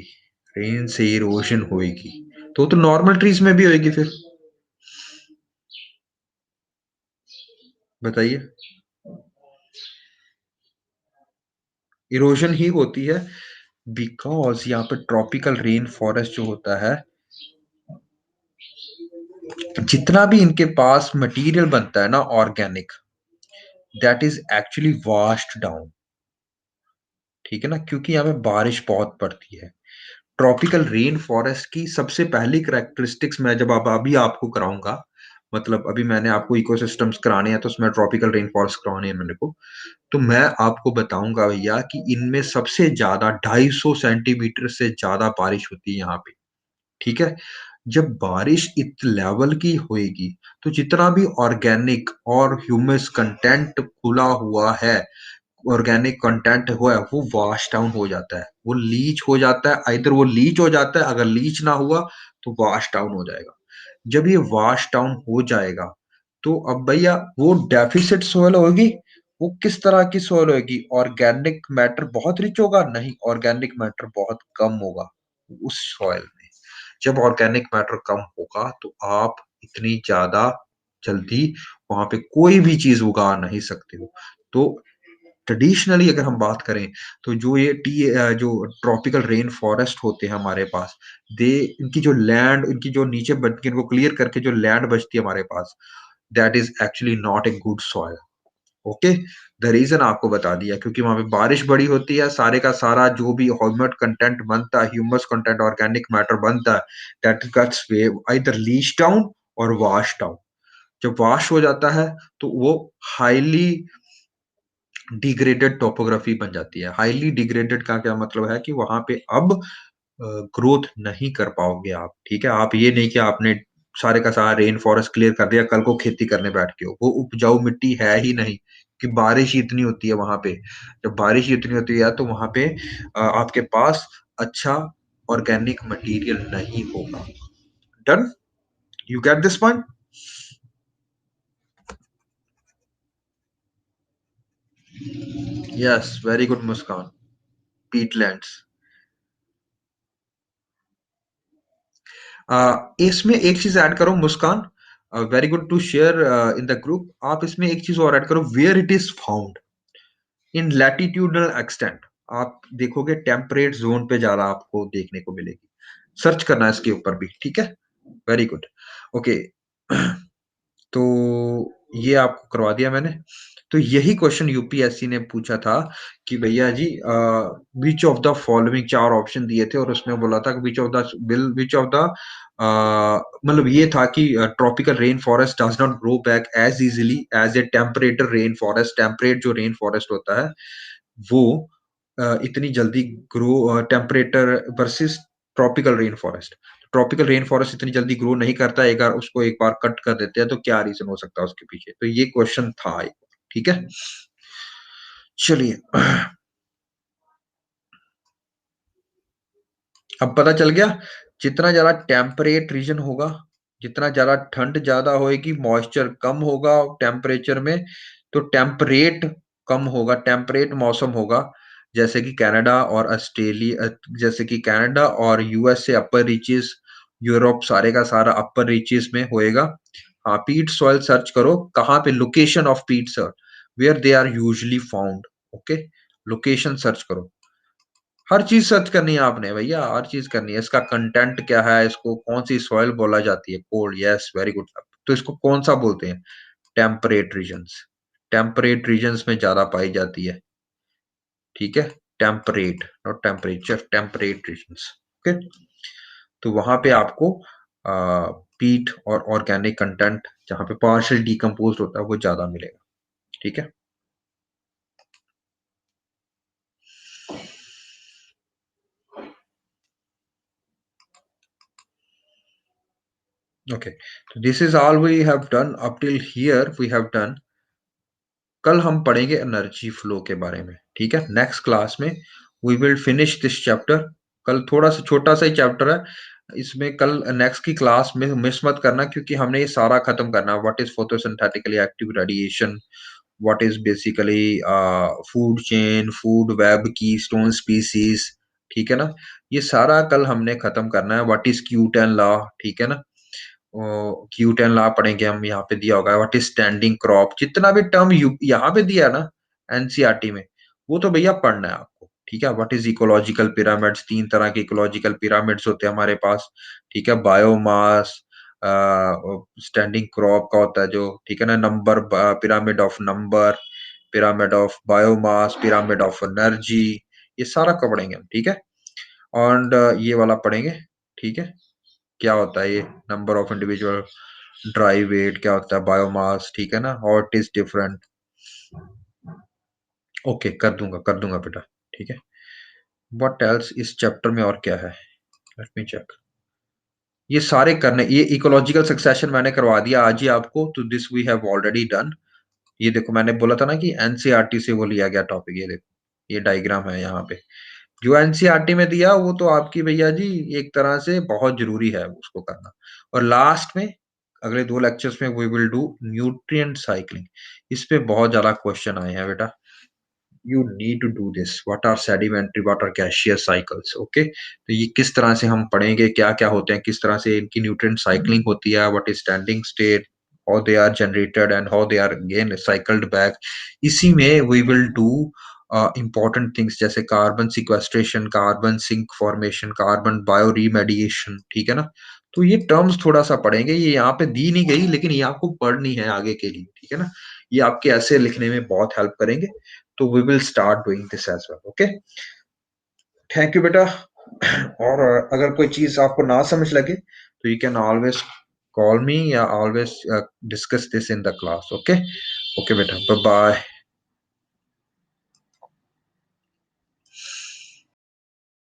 रेन से इरोशन होएगी, तो नॉर्मल ट्रीज में भी होएगी फिर, बताइए? इरोजन ही होती है, बिकॉज यहाँ पे ट्रॉपिकल रेन फॉरेस्ट जो होता है, जितना भी इनके पास मटेरियल बनता है ना organic, that is actually washed down, ठीक है ना? क्योंकि यहाँ पे बारिश बहुत पड़ती है। ट्रॉपिकल रेन फॉरेस्ट की सबसे पहली कैरेक्टरिस्टिक्स मैं जब अब अभी आपको कराऊंगा, मतलब अभी मैंने आपको इकोसिस्टम्स कराने हैं तो उसमें ट्रॉपिकल रेन फॉरेस्ट कराने हैं मेरे को, तो मैं आपको बताऊंगा भैया कि इनमें सबसे ज्यादा 250 सेंटीमीटर से ज्यादा बारिश होती है यहाँ पे, ठीक है? जब बारिश इस लेवल की होएगी, तो जितना भी ऑर्गेनिक और ह्यूमस कंटेंट खुला हुआ है, ऑर्गेनिक कंटेंट हुआ है, वो वॉश डाउन हो जाता है, वो लीच हो जाता है, आइदर वो लीच हो जाता है, अगर लीच ना हुआ तो वॉश डाउन हो जाएगा। जब ये वॉश डाउन हो जाएगा, तो अब भैया वो डेफिसिट सोइल होगी, वो किस तरह की सोइल होगी? ऑर्गेनिक मैटर बहुत रिच होगा? नहीं, ऑर्गेनिक मैटर बहुत कम होगा उस सॉइल में। जब ऑर्गेनिक मैटर कम होगा तो आप इतनी ज्यादा जल्दी वहां पे कोई भी चीज उगा नहीं सकते हो। तो ट्रेडिशनली अगर हम बात करें, तो जो जो ट्रॉपिकल रेन फॉरेस्ट होते हैं हमारे पास, दे इनकी जो लैंड, इनकी जो नीचे बच के इनको क्लियर करके जो लैंड बचती है हमारे पास, that is actually not a good soil, okay, the reason आपको बता दिया क्योंकि वहाँ पे बारिश बड़ी होती है, सारे का सारा जो भी ह्यूमस कंटेंट बनता है, ह्यूमस कंटेंट, ऑर्गेनिक मैटर बनता है, that gets way either leached down और वॉश्ड आउट। जब वॉश हो जाता है, तो वो हाइली डिग्रेडेड टोपोग्राफी बन जाती है। हाइली डिग्रेडेड का क्या मतलब है कि वहाँ पे अब ग्रोथ नहीं कर पाओगे आप, ठीक है? आप ये नहीं कि आपने सारे का सारा रेन फॉरेस्ट क्लियर कर दिया, कल को खेती करने बैठ गए हो। वो उपजाऊ मिट्टी है ही नहीं कि बारिश ही इतनी होती है वहाँ पे। जब बारिश ही इतनी होती है तो वहाँ पे आपके पास अच्छा ऑर्गेनिक मटेरियल नहीं होगा। Done? You get this point? Yes, very good Muskan. Peatlands. इसमें एक चीज़ ऐड करो Muskan, very good to share in the group. आप इसमें एक चीज़ और ऐड करो, where it is found in latitudinal extent. आप देखोगे टेम्परेट ज़ोन पे ज़्यादा आपको देखने को मिलेगी। सर्च करना है इसके ऊपर भी, ठीक है? Very good. ओके। तो ये आपको करवा दिया मैंने। तो यही क्वेश्चन यूपीएससी ने पूछा था कि भैया जी which of the following 4 option दिए थे और उसमें बोला था कि व्हिच ऑफ द मतलब ये था कि tropical rain forest does not grow back as easily as a temperate rain forest. Temperate जो रेन फॉरेस्ट होता है, वो इतनी जल्दी temperature versus tropical rain forest. Tropical rain forest इतनी जल्दी ग्रो नहीं करता, एक बार उसको एक बार कट कर देते हैं तो क्या रीज़न हो सकता है उसके पीछे? तो ये क्वेश्चन था एक, ठीक है? चलिए, अब पता चल गया, जितना ज़्यादा टेम्परेट रीजन होगा, जितना ज़्यादा ठंड ज़्यादा होएगी, मॉइस्चर कम होगा टेम्परेचर में, तो टेम्परेट कम होगा, टेम्परेट मौसम होगा। जैसे कि कनाडा और जैसे कि कनाडा और यूएसए अपर रीचेस, यूरोप सारे का सारा अपर रीचेस में होएगा। हाँ, पीट सॉइल सर्च करो, कहाँ पे location of peat soil, where they are usually found, okay? Location search करो। हर चीज़ सर्च करनी है आपने भैया, हर चीज़ करनी है। इसका कंटेंट क्या है, इसको कौन-सी सॉइल बोला जाती है? Cold, yes, very good. तो इसको कौन-सा बोलते हैं? Temperate regions. टेम्परेट रीजन्स में ज़्यादा पाई जाती है, ठीक है? Temperate, not temperature, temperate regions, okay? तो वहाँ पे आपको अ, पीट और ऑर्गेनिक कंटेंट जहाँ पे पार्शियल डिकम्पोज़्ड होता है, वो ज़्यादा मिलेगा, ठीक है? ओके, तो this is all we have done up till here we have done. कल हम पढ़ेंगे एनर्जी फ्लो के बारे में, ठीक है? नेक्स्ट क्लास में we will finish this chapter. कल थोड़ा-सा छोटा-सा ही चैप्टर है। इसमें कल नेक्स्ट की क्लास में मिस मत करना क्योंकि हमने ये सारा खत्म करना है। What is photosynthetically active radiation? What is basically food chain, food web, keystone species, ठीक है ना? ये सारा कल हमने खत्म करना है। व्हाट इज़ क्यूटन लॉ, ठीक है ना? क्यूटन लॉ पढ़ेंगे हम, यहाँ पे दिया होगा व्हाट इज स्टैंडिंग क्रॉप। जितना भी टर्म यहाँ पे दिया है ना एनसीईआरटी में, वो तो भैया पढ़ना है आपको, ठीक है? व्हाट इज इकोलॉजिकल पिरामिड्स, 3 तरह के इकोलॉजिकल पिरामिड्स होते हैं हमारे पास, ठीक है? बायोमास, स्टैंडिंग क्रॉप का होता है जो, ठीक है ना? Number, pyramid of number, pyramid of biomass, pyramid of energy, ये सारा पढ़ेंगे हम, ठीक है? एंड ये वाला पढ़ेंगे, ठीक है? क्या होता है ये number of individual, dry weight क्या होता है, बायोमास, ठीक है ना? How it is different. Okay, कर दूंगा बेटा, ठीक है? व्हाट एल्स इस चैप्टर में और क्या है? Let me check. ये सारे करने, ये इकोलॉजिकल सक्सेशन मैंने करवा दिया आज ही आपको, तो this we have already done. ये देखो मैंने बोला था ना कि एनसीईआरटी से वो लिया गया टॉपिक, ये देखो ये डायग्राम है यहाँ पे। जो एनसीईआरटी में दिया वो तो आपकी भैया जी एक तरह से बहुत ज़रूरी है उसको करना। और लास्ट में अगले 2 लेक्चर्स में we will do nutrient cycling. इस पे बहुत ज़्यादा क्वेश्चन आए हैं बेटा। You need to do this. What are sedimentary, what are gaseous cycles, okay? तो ये किस तरह से हम पढ़ेंगे, क्या-क्या होते हैं, किस तरह से इनकी न्यूट्रिएंट साइक्लिंग होती है, what is standing state, how they are generated and how they are again cycled back. इसी में we will do important things जैसे carbon sequestration, carbon sink formation, carbon bioremediation, ठीक है ना? तो ये टर्म्स थोड़ा-सा पढ़ेंगे, ये यहाँ पे दी नहीं गई लेकिन ये आपको पढ़नी है आगे के लिए, ठीक है ना? ये आपके ऐसे लिखने में बहुत हेल्प करेंगे। तो we will start doing this as well, okay? Thank you बेटा। और अगर कोई चीज़ आपको ना समझ लगे तो you can always call me या always discuss this in the class, okay? Okay बेटा, बाय-बाय।